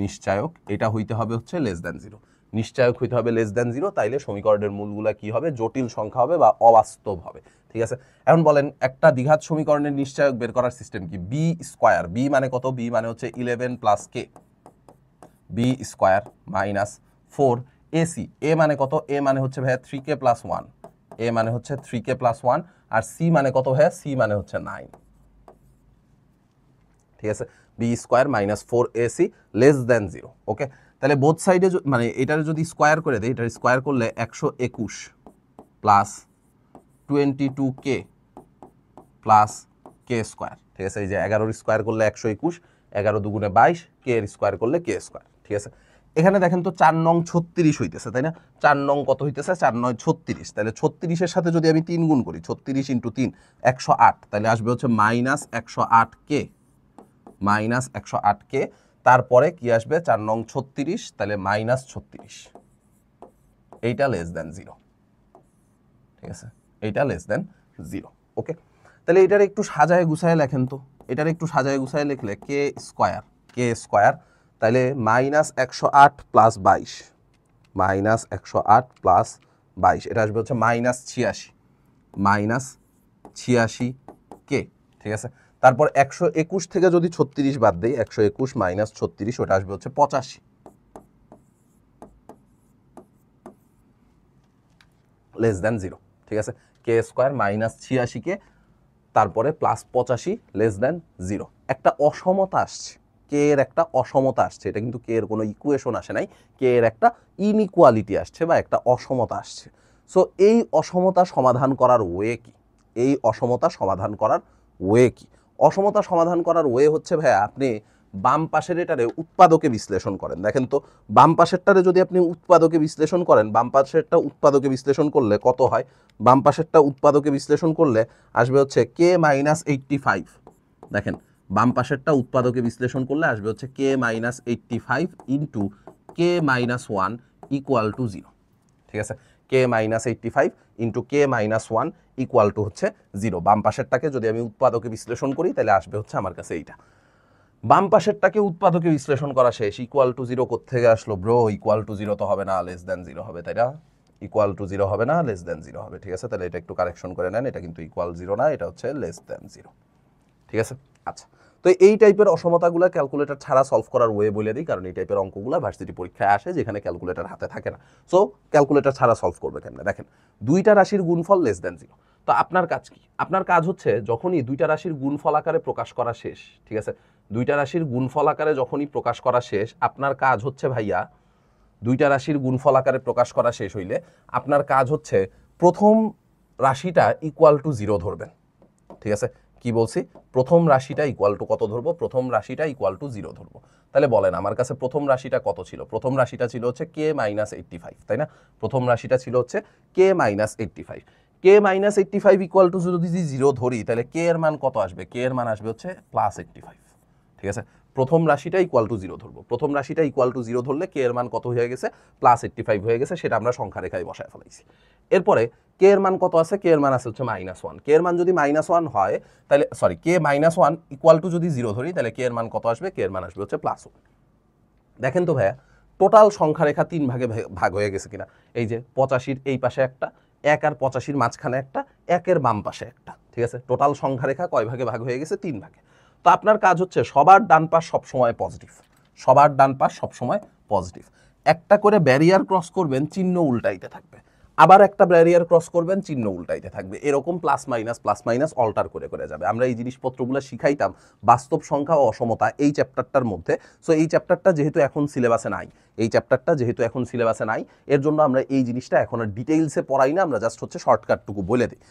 নিশ্চায়ক এটা হইতে হবে হচ্ছে লেস দ্যান 0, নিশ্চায়ক হইতে হবে লেস দ্যান 0, তাইলে সমীকরণের মূলগুলা কি হবে? জটিল সংখ্যা হবে বা অবাস্তব হবে, ঠিক আছে? এখন বলেন একটা দ্বিঘাত সমীকরণের নিশ্চায়ক বের করার সিস্টেম কি? বি স্কোয়ার, বি মানে কত? বি মানে হচ্ছে 11 প্লাস কে, বি স্কোয়ার মাইনাস 4 এসি, এ মানে কত? এ মানে হচ্ছে ভাইয়া 3k প্লাস 1, এ মানে হচ্ছে 3k প্লাস 1, আর সি মানে কত ভাইয়া? সি মানে হচ্ছে 9, ঠিক আছে? B square minus 4 AC less than 0, okay? তাহলে বোথ সাইডে মানে এটার যদি স্কোয়ার করে দেয়, এটার স্কোয়ার করলে 121 প্লাস 22k প্লাস কে স্কোয়ার, ঠিক আছে? এই যে 11 স্কোয়ার করলে 121, 11 দুগুণে 22, কে এর স্কোয়ার করলে কে স্কোয়ার, ঠিক আছে? এখানে দেখেন তো 4 নং 36 হইতেছে, তাই না? 4 নং কত হইতেছে? 4 9 36, তাহলে 36-এর সাথে যদি আমি 3 গুণ করি, 36 ইন্টু 3 108, তাহলে আসবে হচ্ছে মাইনাস 108k, মাইনাস 108k। তারপরে কি আসবে? 4 নং 36, তাহলে মাইনাস 36, এইটা লেস দ্যান 0, ঠিক আছে? এইটা লেস দ্যান 0, ওকে? তাহলে এটার একটু সাজায় গুছায় লেখেন তো, এটার একটু সাজায় গুছায় লিখলে কে স্কোয়ার, কে স্কোয়ার, তাহলে মাইনাস 108 প্লাস 22, মাইনাস 108 প্লাস 22, এটা আসবে হচ্ছে মাইনাস 86, মাইনাস 86 কে, ঠিক আছে? তারপর 121 থেকে যদি 36 বাদ দেই, 121 মাইনাস 36, ওটা আসবে হচ্ছে 85, লেস দ্যান 0, ঠিক আছে? কে স্কোয়ার মাইনাস 86 কে তারপরে প্লাস 85 লেস দ্যান 0। একটা অসমতা আসছে, কে এর একটা অসমতা আসছে, এটা কিন্তু কে এর কোনো ইকুয়েশন আসে নাই, কে এর একটা ইনইকুয়ালিটি আসছে বা একটা অসমতা আসছে। সো এই অসমতা সমাধান করার ওয়ে কি? এই অসমতা সমাধান করার ওয়ে কি? অসমতা সমাধান করার ওয়ে হচ্ছে ভাইয়া, আপনি বাম পাশের এটারে উৎপাদকে বিশ্লেষণ করেন। দেখেন তো বাম পাশেরটারে যদি আপনি উৎপাদকে বিশ্লেষণ করেন, বাম পাশেরটা উৎপাদকে বিশ্লেষণ করলে কত হয়? বাম পাশেরটা উৎপাদকে বিশ্লেষণ করলে আসবে হচ্ছে কে মাইনাস 85, দেখেন বাম পাশেরটা উৎপাদকে বিশ্লেষণ করলে আসবে হচ্ছে k minus 85 into k minus 1 equal to 0, ঠিক আছে? K minus 85 into k minus 1 equal to হচ্ছে 0। বাম পাশেরটাকে যদি আমি উৎপাদকে বিশ্লেষণ করি তাহলে আসবে হচ্ছে আমার কাছে এইটা। বাম পাশেরটাকে উৎপাদকে বিশ্লেষণ করা শেষ, ইকুয়াল টু 0 কোত্থেকে আসলো ব্রো? ইকুয়াল টু 0 তো হবে না, লেস দ্যান 0 হবে, তাই না? ইকুয়াল টু 0 হবে না, লেস দ্যান 0 হবে, ঠিক আছে? তাহলে এটা একটু কারেকশন করে নেন, এটা কিন্তু ইকুয়াল 0 না, এটা হচ্ছে লেস দ্যান 0, ঠিক আছে? আচ্ছা, তো এই টাইপের অসমতাগুলো ক্যালকুলেটর ছাড়া সলভ করার ওয়ে বলে দিই, কারণ এই টাইপের অঙ্কগুলো ভার্সিটি পরীক্ষায় আসে যেখানে ক্যালকুলেটর হাতে থাকে না। সো ক্যালকুলেটর ছাড়া সলভ করবে কেমনে? দেখেন, দুইটা রাশির গুণফল লেস দ্যান 0। তো আপনার কাজ কি? আপনার কাজ হচ্ছে যখনই দুইটা রাশির গুণফল আকারে প্রকাশ করা শেষ, ঠিক আছে, দুইটা রাশির গুণফল আকারে যখনই প্রকাশ করা শেষ, আপনার কাজ হচ্ছে ভাইয়া, দুইটা রাশির গুণফল আকারে প্রকাশ করা শেষ হইলে আপনার কাজ হচ্ছে প্রথম রাশিটা ইকুয়াল টু 0 ধরবেন। ঠিক আছে, কি বলছি? প্রথম রাশিটা ইকুয়াল টু কত ধরবো? প্রথম রাশিটা ইকুয়াল টু 0 ধরবো। তাহলে বলেন আমার কাছে প্রথম রাশিটা কত ছিল? প্রথম রাশিটা ছিল হচ্ছে k-85, তাই না? প্রথম রাশিটা ছিল হচ্ছে k-85। k-85 ইকুয়াল টু যদি 0 ধরি তাহলে k এর মান কত আসবে? k এর মান আসবে হচ্ছে +85। ঠিক আছে, প্রথম রাশিটা ইকুয়াল টু 0 ধরবো। প্রথম রাশিটা ইকুয়াল টু 0 ধরলে k এর মান কত হয়ে গেছে? +85 হয়ে গেছে। সেটা আমরা সংখ্যা রেখায় বসায় ফেলাইছি। এরপরে k এর মান কত আছে? k এর মান আছে হচ্ছে -1। k এর মান যদি -1 হয় তাহলে k -1 ইকুয়াল টু যদি 0 ধরি তাহলে k এর মান কত আসবে? k এর মান আসবে হচ্ছে +1। দেখেন তো ভাইয়া, টোটাল সংখ্যা রেখা 3 ভাগে ভাগ হয়ে গেছে কিনা? এই যে 85-র এই পাশে একটা, 1 আর 85-র মাঝখানে একটা, 1 এর বাম পাশে একটা। ঠিক আছে, টোটাল সংখ্যা রেখা কয় ভাগে ভাগ হয়ে গেছে? 3 ভাগে। তো আপনার কাজ হচ্ছে সবার ডান পাশ সবসময় পজিটিভ, সবার ডান পাশ সবসময় পজিটিভ। একটা করে ব্যারিয়ার ক্রস করবেন, চিহ্ন উল্টাইতে থাকবে। আবার একটা ব্যারিয়ার ক্রস করবেন, চিহ্ন উল্টাইতে থাকবে। এরকম প্লাস মাইনাস অল্টার করে করে যাবে। আমরা এই জিনিসপত্রগুলো শিখাইতাম বাস্তব সংখ্যা ও অসমতা এই চ্যাপ্টারটার মধ্যে। সো এই চ্যাপ্টারটা যেহেতু এখন সিলেবাসে নাই, এর জন্য আমরা এই জিনিসটা এখন আর ডিটেইলসে পড়াই না। আমরা জাস্ট হচ্ছে শর্টকাটটুকু বলে দিই,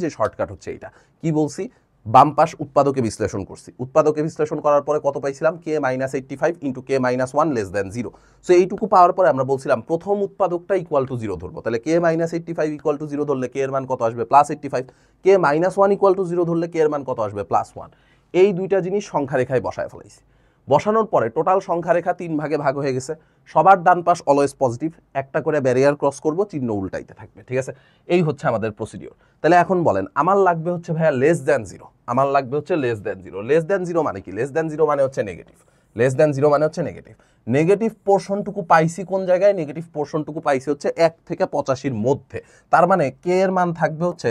যে শর্টকাট হচ্ছে এইটা। কি বলছি? বাম পাশ উৎপাদকে বিশ্লেষণ করছি। উৎপাদকে বিশ্লেষণ করার পরে কত পাইছিলাম? k-85 into k-1 less than 0। So এইটুকু পাওয়ার পরে আমরা বলছিলাম প্রথম উৎপাদকটা ইকুয়াল টু 0 ধরবো। তাহলে k-85 ইকুয়াল টু 0 ধরলে k এর মান কত আসবে? +85। k-1 ইকুয়াল টু 0 ধরলে k এর মান কত আসবে? +1। এই দুইটা জিনিস সংখ্যা রেখায় বসায় ফেলাইছি। বসানোর পরে টোটাল সংখ্যা রেখা 3 ভাগে ভাগ হয়ে গেছে। সবার ডান পাশ অলওয়েজ পজিটিভ, একটা করে ব্যারিয়ার ক্রস করব, চিহ্ন উল্টাইতে থাকবে। ঠিক আছে, এই হচ্ছে আমাদের প্রসিডিওর। তাহলে এখন বলেন আমার লাগবে হচ্ছে ভাইয়া লেস দ্যান 0। আমার লাগবে হচ্ছে লেস দ্যান 0। লেস দ্যান 0 মানে কি? লেস দ্যান 0 মানে হচ্ছে নেগেটিভ। লেস দ্যান 0 মানে হচ্ছে নেগেটিভ। নেগেটিভ পোর্শনটুকু পাইছি কোন জায়গায়? নেগেটিভ পোর্শনটুকু পাইছি হচ্ছে 1 থেকে 85-র মধ্যে। তার মানে k এর মান থাকবে হচ্ছে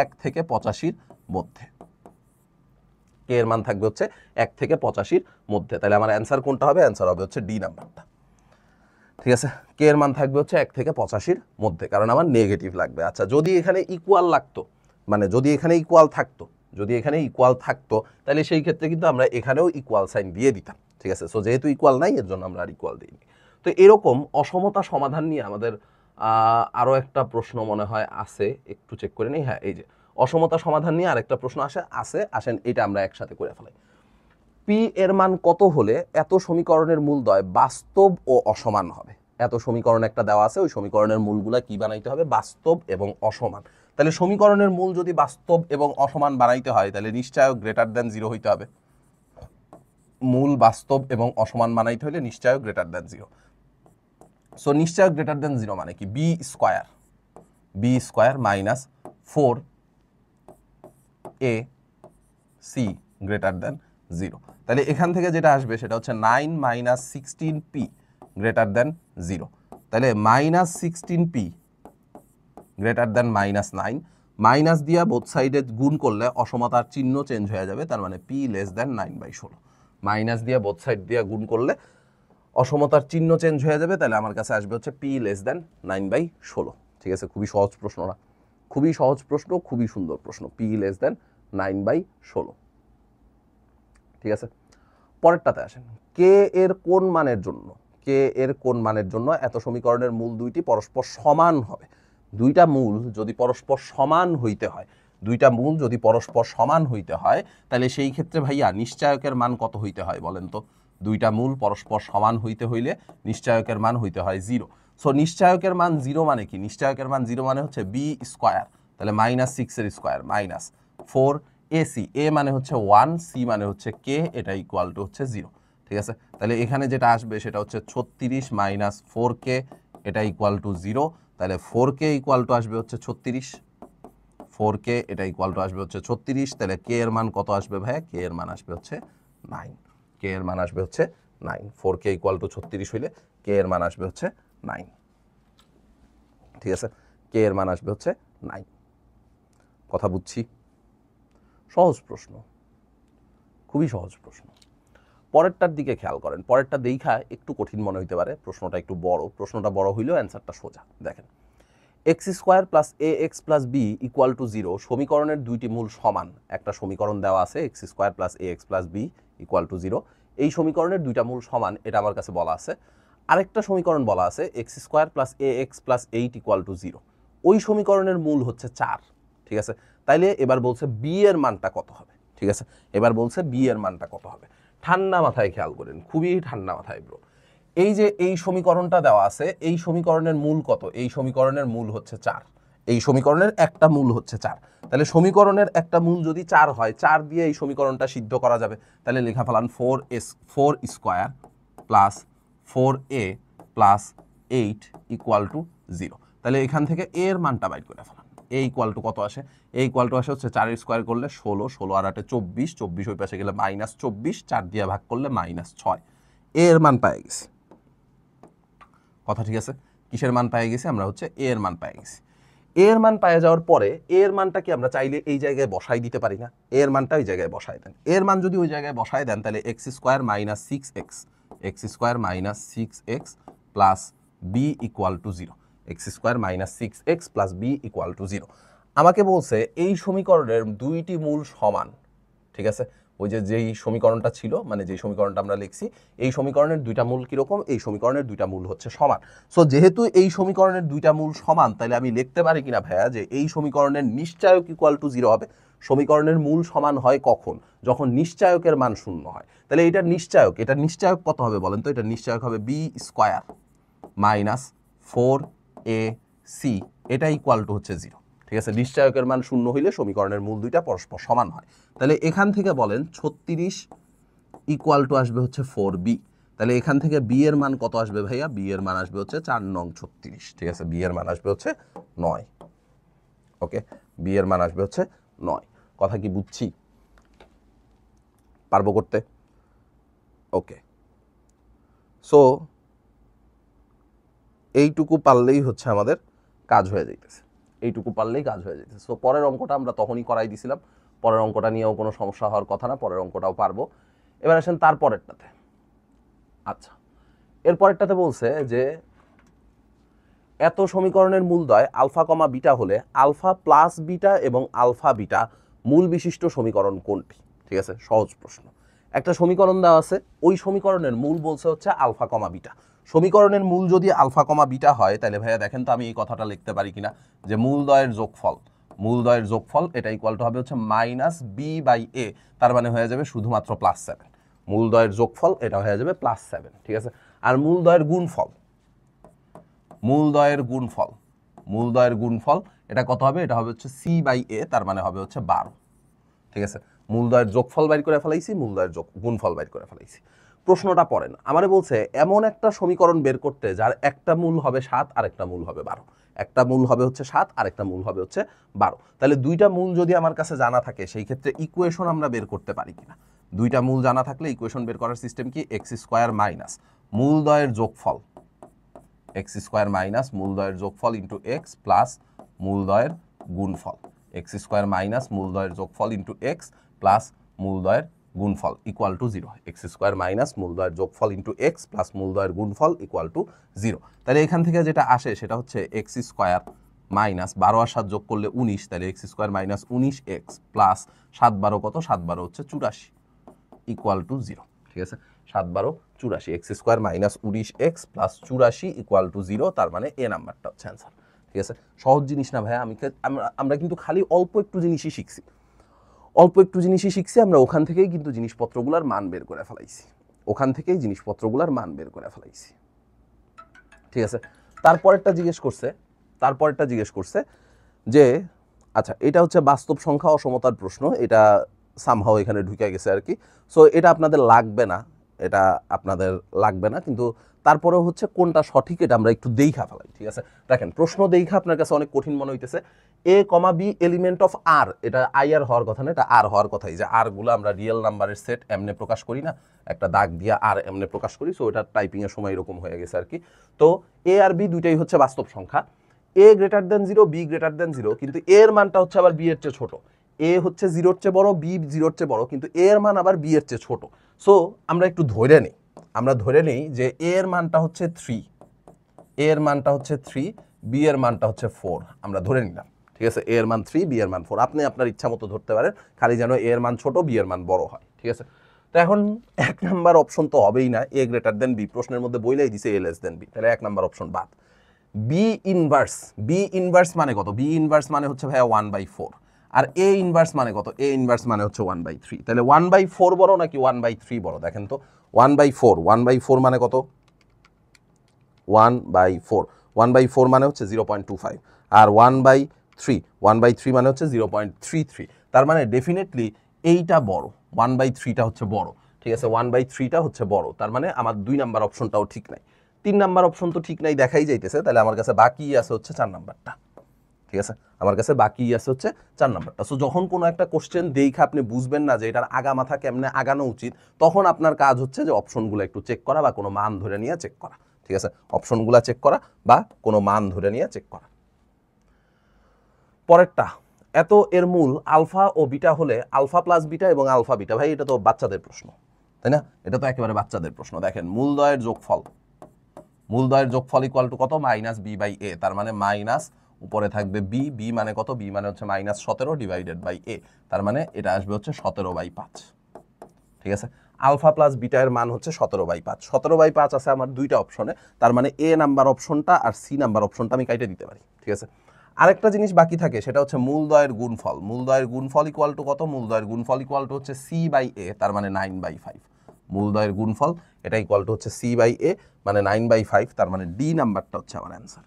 1 থেকে 85-র মধ্যে। k এর মান থাকবে হচ্ছে 1 থেকে 85-র মধ্যে। তাহলে আমার অ্যান্সার কোনটা হবে? অ্যান্সার হবে হচ্ছে ডি নাম্বারটা। ঠিক আছে, k এর মান থাকবে হচ্ছে 1 থেকে 85-র মধ্যে, কারণ আমার নেগেটিভ লাগবে। আচ্ছা, যদি এখানে ইকুয়াল লাগতো, মানে যদি এখানে ইকুয়াল থাকতো তাহলে সেই ক্ষেত্রে কিন্তু আমরা এখানেও ইকুয়াল সাইন দিয়ে দিতাম। ঠিক আছে, সো যেহেতু ইকুয়াল নাই এর জন্য আমরা আর ইকুয়াল দিইনি। তো এরকম অসমতা সমাধান নিয়ে আমাদের আরও একটা প্রশ্ন মনে হয় আছে, একটু চেক করে নিই। হ্যাঁ, এই যে অসমতা সমাধান নিয়ে আরেকটা প্রশ্ন আসেন, এটা আমরা একসাথে করে ফেলাই। পি এর মান কত হলে এত সমীকরণের মূলদ্বয় বাস্তব ও অসমান হবে? এত সমীকরণ একটা দেওয়া আছে, ওই সমীকরণের মূলগুলা কি বানাইতে হবে? বাস্তব এবং অসমান। তাহলে সমীকরণের মূল যদি বাস্তব এবং অসমান বানাইতে হয় তাহলে নিশ্চয়ই গ্রেটার দ্যান 0 হইতে হবে। মূল বাস্তব এবং অসমান বানাইতে হলে নিশ্চয়ই গ্রেটার দ্যান 0। সো নিশ্চয়ই গ্রেটার দ্যান 0 মানে কি? B square minus 4ac greater than 0। তাহলে এখান থেকে যেটা আসবে সেটা হচ্ছে 9 মাইনাস 16p গ্রেটার দ্যান 0। তাহলে -16p গ্রেটার দ্যান -9, মাইনাস দিয়া বোথ সাইডে গুণ করলে অসমতার চিহ্ন চেঞ্জ হয়ে যাবে। তার মানে p লেস দ্যান 9/16। মাইনাস দিয়া বোথ সাইড দিয়া গুণ করলে অসমতার চিহ্ন চেঞ্জ হয়ে যাবে। তাহলে আমার কাছে আসবে হচ্ছে p লেস দ্যান 9/16। ঠিক আছে, খুবই সহজ প্রশ্ন না? খুবই সহজ প্রশ্ন, খুবই সুন্দর প্রশ্ন। p less than 9/16। ঠিক আছে, পরেরটাতে আসেন। কে এর কোন মানের জন্য এত সমীকরণের মূল দুইটি পরস্পর সমান হবে? দুইটা মূল যদি পরস্পর সমান হইতে হয় তাহলে সেই ক্ষেত্রে ভাইয়া নিশ্চয়কের মান কত হইতে হয় বলেন তো? দুইটা মূল পরস্পর সমান হইতে হইলে নিশ্চয়কের মান হইতে হয় 0। সো নিশ্চয়কের মান 0 মানে কি? নিশ্চয়কের মান 0 মানে হচ্ছে বি স্কয়ার, তাহলে -6 এর স্কয়ার মাইনাস 4ac, a মানে হচ্ছে 1, c মানে হচ্ছে k, এটা ইকুয়াল টু হচ্ছে 0। ঠিক আছে, তাহলে এখানে যেটা আসবে সেটা হচ্ছে 36 মাইনাস 4k, এটা ইকুয়াল টু 0। তাহলে 4k ইকুয়াল টু আসবে হচ্ছে 36, 4k এটা ইকুয়াল টু আসবে হচ্ছে 36। তাহলে k এর মান কত আসবে ভাইয়া? k এর মান আসবে হচ্ছে 9। k এর মান আসবে হচ্ছে 9। 4k ইকুয়াল টু 36 হইলে k এর মান আসবে হচ্ছে 9। ঠিক আছে, k এর মান আসবে হচ্ছে 9। কথা বুঝছি? সহজ প্রশ্ন, খুবই সহজ প্রশ্ন। পরেরটার দিকে খেয়াল করেন, পরেরটা দেখা একটু কঠিন মনে হইতে পারে, প্রশ্নটা একটু বড়, প্রশ্নটা বড় হইলেও অ্যান্সারটা সোজা। দেখেন, X square plus A X plus B equal to 0 সমীকরণের দুইটি মূল সমান। একটা সমীকরণ দেওয়া আছে X square plus A X plus B equal to 0, এই সমীকরণের দুইটা মূল সমান, এটা আমার কাছে বলা আছে। আরেকটা সমীকরণ বলা আছে X square plus A X plus 8 equal to 0, ওই সমীকরণের মূল হচ্ছে 4। ঠিক আছে, তাইলে এবার বলছে বি এর মানটা কত হবে। ঠিক আছে, এবার বলছে বি এর মানটা কত হবে। ঠান্ডা মাথায় খেয়াল করেন, খুবই ঠান্ডা মাথায় ব্রো। এই যে এই সমীকরণটা দেওয়া আছে, এই সমীকরণের মূল কত? এই সমীকরণের মূল হচ্ছে 4, এই সমীকরণের একটা মূল হচ্ছে 4। তাহলে সমীকরণের একটা মূল যদি 4 হয়, 4 দিয়ে এই সমীকরণটা সিদ্ধ করা যাবে। তাহলে লেখা ফেলান 4 square plus 4a plus 8 equal to 0। তাহলে এখান থেকে এ এর মানটা বাইর করে ফেলান। এ ইকুয়াল টু কত আসে? এ ইকুয়াল টু আসে হচ্ছে 4 স্কোয়ার করলে 16, 16 আর 8 24, 24 ওই পাশে গেলে -24, 4 দিয়ে ভাগ করলে -6। এর মান পেয়ে গেছি। কথা ঠিক আছে? কিসের মান পেয়ে গেছি আমরা? হচ্ছে এ এর মান পেয়ে গেছি। এর মান পেয়ে যাওয়ার পরে এর মানটা কি আমরা চাইলে এই জায়গায় বসাই দিতে পারি না? এর মানটা ওই জায়গায় বসাই দেন। এর মান যদি ওই জায়গায় বসাই দেন, তাহলে X square minus 6x, X square minus 6x plus B equal to 0, x square minus 6x plus B equal to 0। আমাকে বলছে এই সমীকরণের দুইটি মূল সমান। ঠিক আছে, ওই যে যেই সমীকরণটা ছিল, মানে যেই সমীকরণটা আমরা লিখছি, এই সমীকরণের দুইটা মূল কিরকম? এই সমীকরণের দুইটা মূল হচ্ছে সমান। সো যেহেতু এই সমীকরণের দুইটা মূল সমান, তাহলে আমি লিখতে পারি কিনা ভাইয়া যে এই সমীকরণের নিশ্চায়ক ইকুয়াল টু 0 হবে। সমীকরণের মূল সমান হয় কখন? যখন নিশ্চায়কের মান 0 হয়। তাহলে এটা নিশ্চায়ক, এটা নিশ্চায়ক কত হবে বলেন তো? এটা নিশ্চায়ক হবে বি স্কোয়ার মাইনাস 4ac, এটা ইকুয়াল টু হচ্ছে 0। ঠিক আছে, নিশ্চায়কের মান 0 হইলে সমীকরণের মূল দুইটা পরস্পর সমান হয়। তাহলে এখান থেকে বলেন 36 ইকুয়াল টু আসবে হচ্ছে 4b। তাহলে এখান থেকে বি এর মান কত আসবে ভাইয়া? বি এর মান আসবে হচ্ছে 4 নং 36। ঠিক আছে, বি এর মান আসবে হচ্ছে 9। ওকে, বি এর মান আসবে হচ্ছে 9। কথা কি বুঝছি? পারবো করতে? ওকে, সো এইটুকু পারলেই হচ্ছে আমাদের কাজ হয়ে যাইতেছে, এইটুকু পারলেই কাজ হয়ে যেতেছে। সো পরের অঙ্কটা আমরা তখনই করাই দিছিলাম, পরের অঙ্কটা নিয়েও কোনো সমস্যা হওয়ার কথা না, পরের অঙ্কটাও পারবো। এবার আসেন তারপরেরটাতে। আচ্ছা, এরপরেরটাতে বলছে যে এত সমীকরণের মূলদ্বয় আলফা কমা বিটা হলে আলফা প্লাস বিটা এবং আলফা বিটা মূল বিশিষ্ট সমীকরণ কোনটি? ঠিক আছে, সহজ প্রশ্ন। একটা সমীকরণ দেওয়া আছে, ওই সমীকরণের মূল বলছে হচ্ছে আলফা কমা বিটা। সমীকরণের মূল যদি আলফা কমা বিটা হয়, তাহলে ভাইয়া দেখেন তো আমি এই কথাটা লিখতে পারি কিনা যে মূলদ্বয়ের যোগফল, মূলদ্বয়ের যোগফল এটা ইকুয়াল টু হবে হচ্ছে মাইনাস বি বাই এ, তার মানে হয়ে যাবে শুধুমাত্র +7। মূলদ্বয়ের যোগফল এটা হয়ে যাবে +7। ঠিক আছে, আর মূলদ্বয়ের গুণফল, মূলদ্বয়ের গুণফল, মূলদ্বয়ের গুণফল এটা কত হবে? এটা হবে হচ্ছে সি বাই এ, তার মানে হবে হচ্ছে 12। ঠিক আছে, মূলদ্বয়ের যোগফল বাইর করে ফেলাইছি, মূলদ্বয়ের গুণফল বাইর করে ফেলাইছি। প্রশ্নটা পড়েন, আমারে বলছে এমন একটা সমীকরণ বের করতে যার একটা মূল হবে 7 আর একটা মূল হবে 12। একটা মূল হবে হচ্ছে 7 আর একটা মূল হবে হচ্ছে 12। তাহলে দুইটা মূল যদি আমার কাছে জানা থাকে, সেই ক্ষেত্রে ইকুয়েশন আমরা বের করতে পারি কিনা? দুইটা মূল জানা থাকলে ইকুয়েশন বের করার সিস্টেম কি? এক্স স্কোয়ার মাইনাস মূলদ্বয়ের যোগফল, এক্স স্কোয়ার মাইনাস মূলদ্বয়ের যোগফল ইন্টু এক্স প্লাস মূলদ্বয়ের গুণফল, এক্স স্কোয়ার মাইনাস মূলদ্বয়ের যোগফল ইন্টু এক্স প্লাস মূলদ্বয়ের গুণফল equal to 0। X square minus মূলদ্বয়ের যোগফল ইন্টু এক্স প্লাস মূলদ্বয়ের গুণফল ইকুয়াল টু 0। তাহলে এখান থেকে যেটা আসে সেটা হচ্ছে এক্স স্কোয়ার মাইনাস 12 আর 7 যোগ করলে 19, তাহলে X square minus 19x plus 7 12 কত? 7 12 হচ্ছে 84 ইকুয়াল টু 0। ঠিক আছে, 7 12 84, x square minus 19x plus 84 equal to 0, তার মানে এ নাম্বারটা হচ্ছে অ্যান্সার। ঠিক আছে, সহজ জিনিস না ভাইয়া? আমরা কিন্তু খালি অল্প একটু জিনিসই শিখছি, অল্প একটু জিনিসই শিখছি আমরা, ওখান থেকেই কিন্তু জিনিসপত্রগুলোর মান বের করে ফেলাইছি, ওখান থেকেই জিনিসপত্রগুলোর মান বের করে ফেলাইছি। ঠিক আছে, তারপরেরটা জিজ্ঞেস করছে, তারপরেরটা জিজ্ঞেস করছে যে আচ্ছা এটা হচ্ছে বাস্তব সংখ্যা অসমতার প্রশ্ন, এটা সামহাও এখানে ঢুকে গেছে আর কি। সো এটা আপনাদের লাগবে না, এটা আপনাদের লাগবে না, কিন্তু তারপরেও হচ্ছে কোনটা সঠিক এটা আমরা একটু দেইখা ফেলাই। ঠিক আছে, দেখেন প্রশ্ন দেইখা আপনার কাছে অনেক কঠিন মনে হইতেছে। এ কমা বি এলিমেন্ট অফ আর, এটা আই আর হওয়ার কথা না, এটা আর হওয়ার কথাই। যে আর গুলো আমরা রিয়েল নাম্বারের সেট এমনে প্রকাশ করি না, একটা দাগ দিয়ে আর এমনে প্রকাশ করি। সো এটা টাইপিং এর সময় এরকম হয়ে গেছে আর কি। তো এ আর বি দুইটাই হচ্ছে বাস্তব সংখ্যা, a greater than 0, b greater than 0, কিন্তু এর মানটা হচ্ছে আবার বি এর চেয়ে ছোট। এ হচ্ছে 0-র চেয়ে বড়, বি 0-র চেয়ে বড়, কিন্তু এ এর মান আবার বি এর চেয়ে ছোট। সো আমরা একটু ধরে নেই যে এ এর মানটা হচ্ছে 3, এ এর মানটা হচ্ছে 3, বি এর মানটা হচ্ছে 4, আমরা ধরে নিলাম। ঠিক আছে, এ এর মান 3, বি এর মান 4, আপনি আপনার ইচ্ছা মতো ধরতে পারেন, খালি যেন এ এর মান ছোট, বি এর মান বড় হয়। ঠিক আছে, তো এখন 1 নাম্বার অপশন তো হবেই না, এ গ্রেটার দেন বি, প্রশ্নের মধ্যে বইলেই দিছে এ লেস দেন বি, তাহলে 1 নাম্বার অপশন বাদ। বি ইনভার্স মানে কত? বি ইনভার্স মানে হচ্ছে ভাইয়া 1/4, আর এ ইনভার্স মানে কত? এ ইনভার্স মানে হচ্ছে 1/3, তাহলে 1/4 বড় নাকি 1/3 বড়? দেখেন তো, 1/4 মানে কত? 1/4 মানে হচ্ছে 0.25, আর 1/3 মানে হচ্ছে 0.33, তার মানে ডেফিনেটলি এইটা বড়, 1/3টা হচ্ছে বড়। ঠিক আছে, 1/3টা হচ্ছে বড়, তার মানে আমার 2 নাম্বার অপশনটাও ঠিক নাই। 3 নাম্বার অপশন তো ঠিক নাই দেখাই যাইতেছে, তাহলে আমার কাছে বাকি আছে হচ্ছে 4 নাম্বারটা। ঠিক আছে, আমার কাছে বাকি আছে হচ্ছে 4 নাম্বারটা। সো যখন কোনো একটা কোশ্চেন দেখে আপনি বুঝবেন না যে এটার আগা মাথা কেমনে আগানো উচিত, তখন আপনার কাজ হচ্ছে যে অপশনগুলো একটু চেক করা বা কোনো মান ধরে নিয়ে চেক করা। ঠিক আছে, অপশনগুলো চেক করা বা কোনো মান ধরে নিয়ে চেক করা। পরেরটা, এত এর মূল আলফা ও বিটা হলে আলফা প্লাস বিটা এবং আলফা বিটা। ভাই এটা তো বাচ্চাদের প্রশ্ন, তাই না? এটা তো একেবারে বাচ্চাদের প্রশ্ন। দেখেন, মূলদ্বয়ের যোগফল ইকুয়াল টু কত? -b/a, তার মানে মাইনাস, উপরে থাকবে বি, বি মানে কত? বি মানে হচ্ছে -17 ডিভাইডেড বাই এ, তার মানে এটা আসবে হচ্ছে 17/5। ঠিক আছে, আলফা প্লাস বিটা এর মান হচ্ছে 17/5। 17/5 আছে আমার 2টা অপশনে, তার মানে এ নাম্বার অপশনটা আর সি নাম্বার অপশনটা আমি কাইটে দিতে পারি। ঠিক আছে, আরেকটা জিনিস বাকি থাকে, সেটা হচ্ছে মূলদ্বয়ের গুণফল ইকুয়াল টু কত? মূলদ্বয়ের গুণফল ইকুয়াল টু হচ্ছে c/a, তার মানে 9/5। মূলদ্বয়ের গুণফল এটা ইকুয়াল টু হচ্ছে c/a, মানে 9/5, তার মানে ডি নাম্বারটা হচ্ছে আমার অ্যান্সার।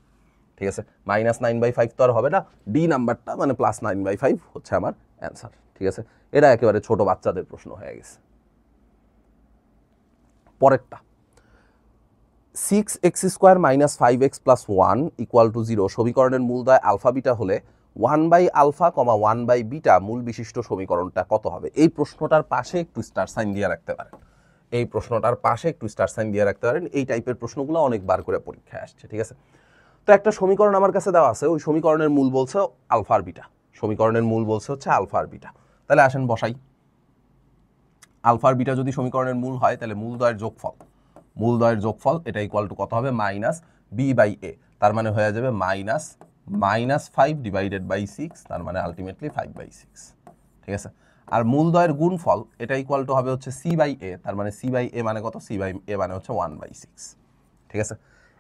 ঠিক আছে, -9/5 তো আর হবে না, ডি নাম্বারটা মানে +9/5 হচ্ছে আমার অ্যান্সার। ঠিক আছে, এটা একেবারে ছোট বাচ্চাদের প্রশ্ন হয়ে গেছে। পরেরটা, 6x² - 5x + 1 = 0 সমীকরণের মূলদ্বয় আলফা বিটা হলে 1/α, 1/β মূল বিশিষ্ট সমীকরণটা কত হবে? এই প্রশ্নটার পাশে একটু স্টার সাইন দিয়ে রাখতে পারেন, এই টাইপের প্রশ্নগুলো অনেকবার করে পরীক্ষায় আসছে। ঠিক আছে, তো একটা সমীকরণ আমার কাছে দেওয়া আছে, ওই সমীকরণের মূল বলছে আলফা আর বিটা, তাহলে আসেন বসাই। আলফা আর বিটা যদি সমীকরণের মূল হয়, তাহলে মূলদ্বয়ের যোগফল এটা ইকুয়াল টু কত হবে? -b/a, তার মানে হয়ে যাবে -5 ডিভাইডেড বাই 6, তার মানে আলটিমেটলি 5/6। ঠিক আছে, আর মূলদ্বয়ের গুণফল এটা ইকুয়াল টু হবে হচ্ছে c/a, তার মানে c/a মানে কত? c/a মানে হচ্ছে 1/6। ঠিক আছে,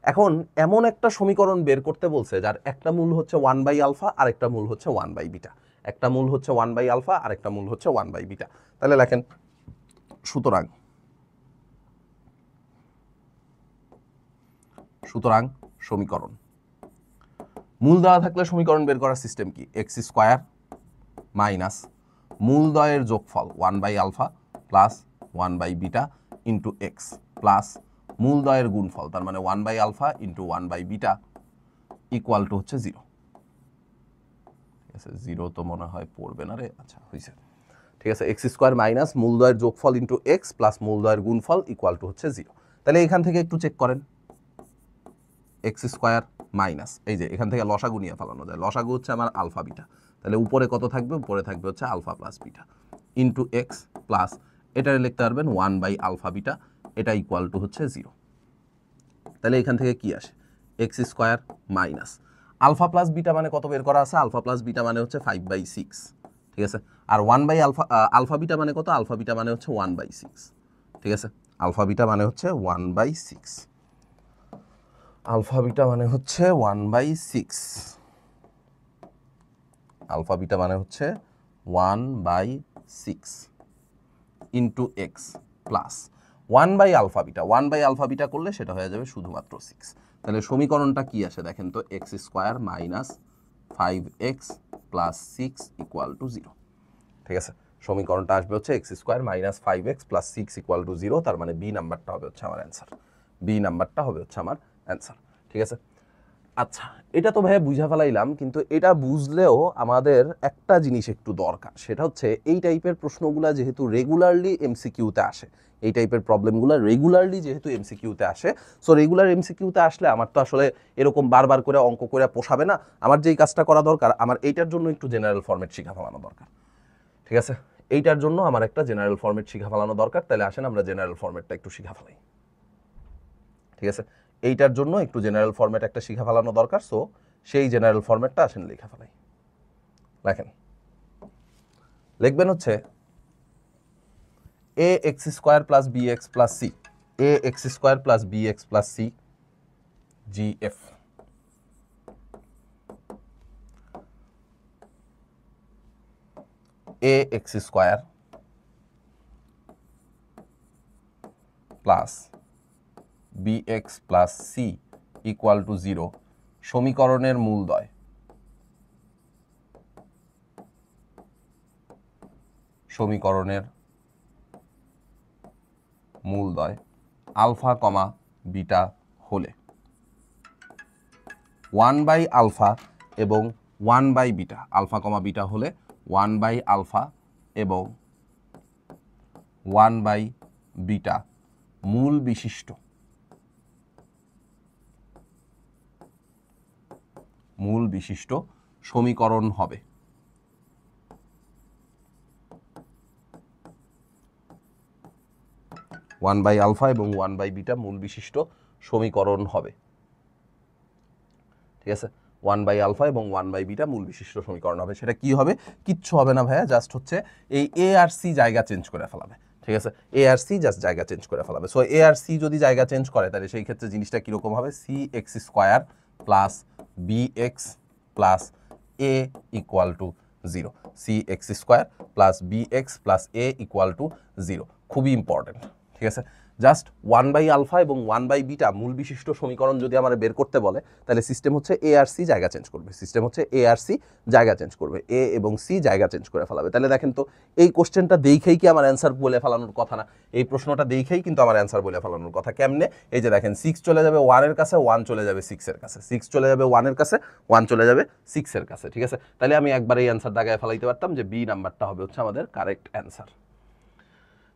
এখন এমন একটা সমীকরণ বের করতে বলছে যার একটা মূল হচ্ছে 1/α আর একটা মূল হচ্ছে 1/β, একটা মূল হচ্ছে 1/α আর একটা মূল হচ্ছে 1/β। তাহলে লেখেন, সুতরাং সমীকরণ, মূল দেওয়া থাকলে সমীকরণ বের করার সিস্টেম কি? x² মাইনাস মূলদ্বয়ের যোগফল 1/α প্লাস 1/β ইন্টু এক্স প্লাস মূলদ্বয়ের গুণফল, তার মানে 1/α ইন্টু 1/β ইকুয়াল টু হচ্ছে 0। ঠিক আছে, 0 তো মনে হয় পড়বে না রে, আচ্ছা হয়েছে। ঠিক আছে, x² মাইনাস মূলদ্বয়ের যোগফল ইন্টু এক্স প্লাস মূলদ্বয়ের গুণফল ইকুয়াল টু হচ্ছে 0। তাহলে এখান থেকে একটু চেক করেন, x² মাইনাস, এই যে এখান থেকে লসাগু নিয়ে ফেলানো যায়, লসাগু হচ্ছে আমার আলফা বিটা, তাহলে উপরে কত থাকবে? উপরে থাকবে হচ্ছে alpha plus beta into x plus, এটারে লিখতে পারবেন 1/α বিটা, এটা ইকুয়াল টু হচ্ছে 0। তাহলে এখান থেকে কি আসে? x² minus alpha plus beta মানে কত বের করা আছে? আলফা প্লাস বিটা মানে হচ্ছে 5/6। ঠিক আছে, আর 1/α বিটা মানে কত? আলফা বিটা মানে হচ্ছে 1/6। ঠিক আছে, আলফা বিটা মানে হচ্ছে 1/6, আলফা বিটা মানে হচ্ছে 1/6, আলফা বিটা মানে হচ্ছে 1/6 into x plus 1/α beta, 1/α beta করলে সেটা হয়ে যাবে শুধুমাত্র 6। তাহলে সমীকরণটা কি আসে দেখেন তো, x² minus 5x plus 6 equal to 0। ঠিক আছে, সমীকরণটা আসবে হচ্ছে x² minus 5x plus 6 equal to 0, তার মানে বি নাম্বারটা হবে হচ্ছে আমার অ্যান্সার, ঠিক আছে, আচ্ছা এটা তো ভাইয়া বুঝা ফেলাইলাম, কিন্তু এটা বুঝলেও আমাদের একটা জিনিস একটু দরকার, সেটা হচ্ছে এই টাইপের প্রশ্নগুলা যেহেতু রেগুলারলি এমসিকিউতে আসে, এই টাইপের প্রবলেমগুলো রেগুলারলি যেহেতু এমসিকিউতে আসে, সো রেগুলার এমসিকিউতে আসলে আমার তো আসলে এরকম বারবার করে অঙ্ক করে পোষাবে না, আমার যেই কাজটা করা দরকার, আমার এইটার জন্য একটু জেনারেল ফরম্যাট শিখা ফেলানো দরকার। ঠিক আছে, এইটার জন্য আমার একটা জেনারেল ফরম্যাট শিখা ফেলানো দরকার। তাহলে আসেন আমরা জেনারেল ফরম্যাটটা একটু শিখা ফেলাই। ঠিক আছে, এইটার জন্য একটু জেনারেল ফরম্যাট একটা শিখা ফেলানো দরকার। সো সেই জেনারেল ফরম্যাটটা আসেন লেখা ফেলাই। লেখেন, লিখবেন হচ্ছে a x square plus B x plus c, a x square plus B x plus c g f. A x square plus B x plus c equal to 0 সমীকরণের মূলদ্বয়, সমীকরণের মূলদ্বয় আলফা কমা বিটা হলে 1 by alpha এবং 1 by beta, alpha comma beta হলে 1 by alpha এবং 1 by beta মূল বিশিষ্ট, মূল বিশিষ্ট সমীকরণ হবে। 1 বাই আলফা এবং 1 বাই বিটা মূল বিশিষ্ট সমীকরণ হবে। ঠিক আছে, 1 বাই আলফা এবং 1 বাই বিটা মূল বিশিষ্ট সমীকরণ হবে। সেটা কি হবে? কিচ্ছু হবে না ভাইয়া, জাস্ট হচ্ছে এই এ আর সি জায়গা চেঞ্জ করে ফেলাবে। ঠিক আছে, এ আর সি জাস্ট জায়গা চেঞ্জ করে ফেলাবে। সো এ আর সি যদি জায়গা চেঞ্জ করে তাহলে সেই ক্ষেত্রে জিনিসটা কীরকম হবে? C X square plus B x plus A equal to 0, C X square plus B x plus A equal to 0। খুবই ইম্পর্টেন্ট। ঠিক আছে, জাস্ট 1 বাই আলফা এবং 1 বাই বিটা মূল বিশিষ্ট সমীকরণ যদি আমার বের করতে বলে তাহলে সিস্টেম হচ্ছে এ আর সি জায়গা চেঞ্জ করবে, সিস্টেম হচ্ছে এ আর সি জায়গা চেঞ্জ করবে, এ এবং সি জায়গা চেঞ্জ করে ফেলাবে। তাহলে দেখেন তো এই কোশ্চেনটা দেখেই কি আমার অ্যান্সার বলে ফেলানোর কথা না? এই প্রশ্নটা দেখেই কিন্তু আমার অ্যান্সার বলে ফেলানোর কথা। কেমনে? এই যে দেখেন 6 চলে যাবে 1 এর কাছে, 1 চলে যাবে 6 এর কাছে, 6 চলে যাবে 1 এর কাছে, 1 চলে যাবে 6 এর কাছে। ঠিক আছে, তাহলে আমি একবার এই অ্যান্সার দাগায় ফেলাইতে পারতাম যে বি নাম্বারটা হবে হচ্ছে আমাদের কারেক্ট অ্যান্সার।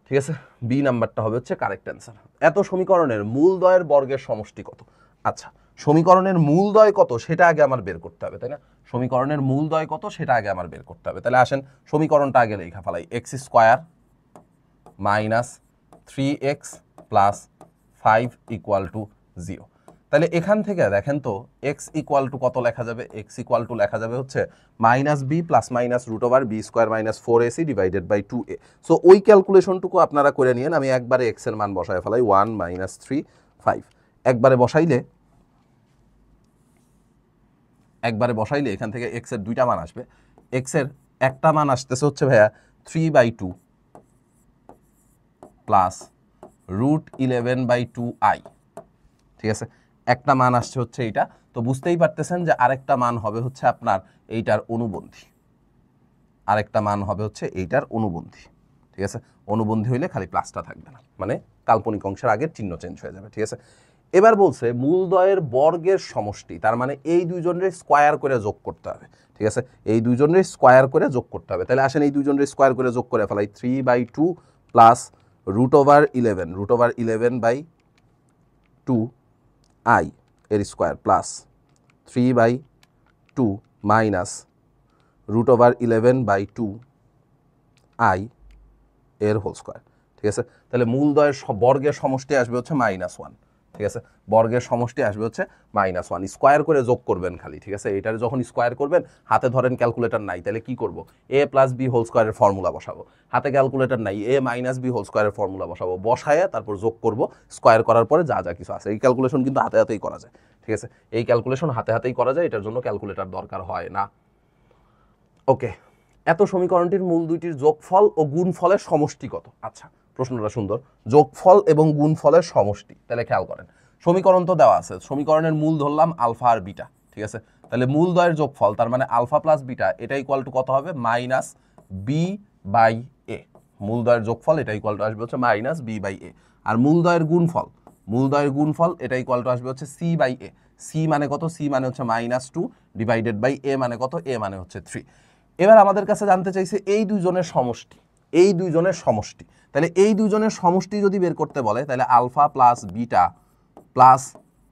ঠিক আছে, বি নাম্বারটা হবে হচ্ছে কারেক্ট অ্যান্সার। এত সমীকরণের মূলদ্বয়ের বর্গের সমষ্টি কত? আচ্ছা, সমীকরণের মূলদ্বয় কত সেটা আগে আমার বের করতে হবে, তাই না? সমীকরণের মূলদ্বয় কত সেটা আগে আমার বের করতে হবে। তাহলে আসেন সমীকরণটা আগে লেখা ফেলাই। X square minus 3x plus 5 equal to 0। তাহলে এখান থেকে দেখেন তো এক্স ইকুয়াল টু কত লেখা যাবে? এক্স ইকুয়াল টু লেখা যাবে হচ্ছে minus B plus minus root over B square minus 4ac divided by 2a। So ওই ক্যালকুলেশনটুকু আপনারা করে নিয়েন, আমি একবারে এক্স এর মান বসায় ফেলাই 1 মাইনাস 3 5। একবারে বসাইলে এখান থেকে এক্স এর দুইটা মান আসবে। এক্স এর একটা মান আসতেছে হচ্ছে ভাইয়া 3/2 প্লাস রুট 11/2i। ঠিক আছে, একটা মান আসছে হচ্ছে এইটা। তো বুঝতেই পারতেছেন যে আরেকটা মান হবে হচ্ছে আপনার এইটার অনুবন্ধী, আরেকটা মান হবে হচ্ছে এইটার অনুবন্ধী। ঠিক আছে, অনুবন্ধী হইলে খালি প্লাসটা থাকবে না, মানে কাল্পনিক অংশের আগের চিহ্ন চেঞ্জ হয়ে যাবে। ঠিক আছে, এবার বলছে মূলদ্বয়ের বর্গের সমষ্টি, তার মানে এই দুইজনের স্কোয়ার করে যোগ করতে হবে। ঠিক আছে, এই দুইজনের স্কোয়ার করে যোগ করতে হবে। তাহলে আসেন এই দুইজনের স্কোয়ার করে যোগ করে ফেলাই। 3/2 প্লাস রুট ওভার 11/2i এর square plus 3/2 minus root over 11/2i এর হোল স্কোয়ার। ঠিক আছে, তাহলে মূলদ্বয়ের বর্গের সমষ্টি আসবে হচ্ছে -1। ঠিক আছে, বর্গের সমষ্টি আসবে হচ্ছে -1। স্কোয়ার করে যোগ করবেন খালি। ঠিক আছে, এটার যখন স্কোয়ার করবেন, হাতে ধরেন ক্যালকুলেটর নাই, তাহলে কি করব? a প্লাস বি হোল স্কোয়ারের ফর্মুলা বসাবো। হাতে ক্যালকুলেটর নাই, a মাইনাস বি হোল স্কোয়ারের ফর্মুলা বসাবো, বসায় তারপর যোগ করব। স্কোয়ার করার পরে যা যা কিছু আছে, এই ক্যালকুলেশন কিন্তু হাতে হাতেই করা যায়। ঠিক আছে, এই ক্যালকুলেশন হাতে হাতেই করা যায়, এটার জন্য ক্যালকুলেটর দরকার হয় না। ওকে, এত সমীকরণটির মূল দুইটির যোগফল ও গুণফলের সমষ্টি কত? আচ্ছা, প্রশ্নটা সুন্দর। যোগফল এবং গুণফলের সমষ্টি, তাহলে খেয়াল করেন, সমীকরণ তো দেওয়া আছে, সমীকরণের মূল ধরলাম আলফা আর বিটা। ঠিক আছে, তাহলে মূলদ্বয়ের যোগফল তার মানে আলফা প্লাস বিটা, এটা ইকুয়াল টু কত হবে? মাইনাস বি বাই এ। মূলদ্বয়ের যোগফল এটা ইকুয়াল টু আসবে হচ্ছে মাইনাস বি বাই এ। আর মূলদ্বয়ের গুণফল, এটা ইকুয়াল টু আসবে হচ্ছে সি বাই এ। সি মানে কত? সি মানে হচ্ছে -2 ডিভাইডেড বাই এ মানে কত? এ মানে হচ্ছে 3। এবার আমাদের কাছে জানতে চাইছে এই দুইজনের সমষ্টি, এই দুইজনের সমষ্টি। তাহলে এই দুইজনের সমষ্টি যদি বের করতে বলে তাহলে alpha plus beta plus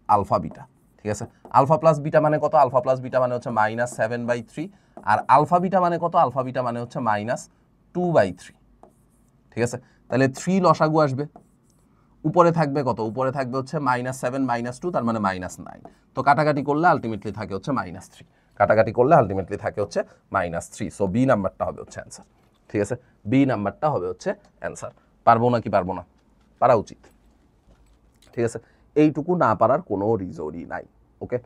alpha beta. ঠিক আছে, আলফা প্লাস বিটা মানে কত? আলফা প্লাস বিটা মানে হচ্ছে -7/3। আর আলফা বিটা মানে কত? আলফা বিটা মানে হচ্ছে 2/3, ঠিক আছে। তাহলে 3 লসাগু আসবে, উপরে থাকবে কত, উপরে থাকবে হচ্ছে -7 -2, তার মানে -9। তো কাটাকাটি করলে আলটিমেটলি থাকে হচ্ছে -3, কাটাকাটি করলে আলটিমেটলি থাকে হচ্ছে -3। সো বি নাম্বারটা হবে হচ্ছে অ্যান্সার, ঠিক আছে। বি নাম্বারটা হবে হচ্ছে অ্যান্সার। পারবো না কি পারবো না, পারা উচিত, ঠিক আছে। এইটুকু না পারার কোনো রিজনই নাই, ওকে।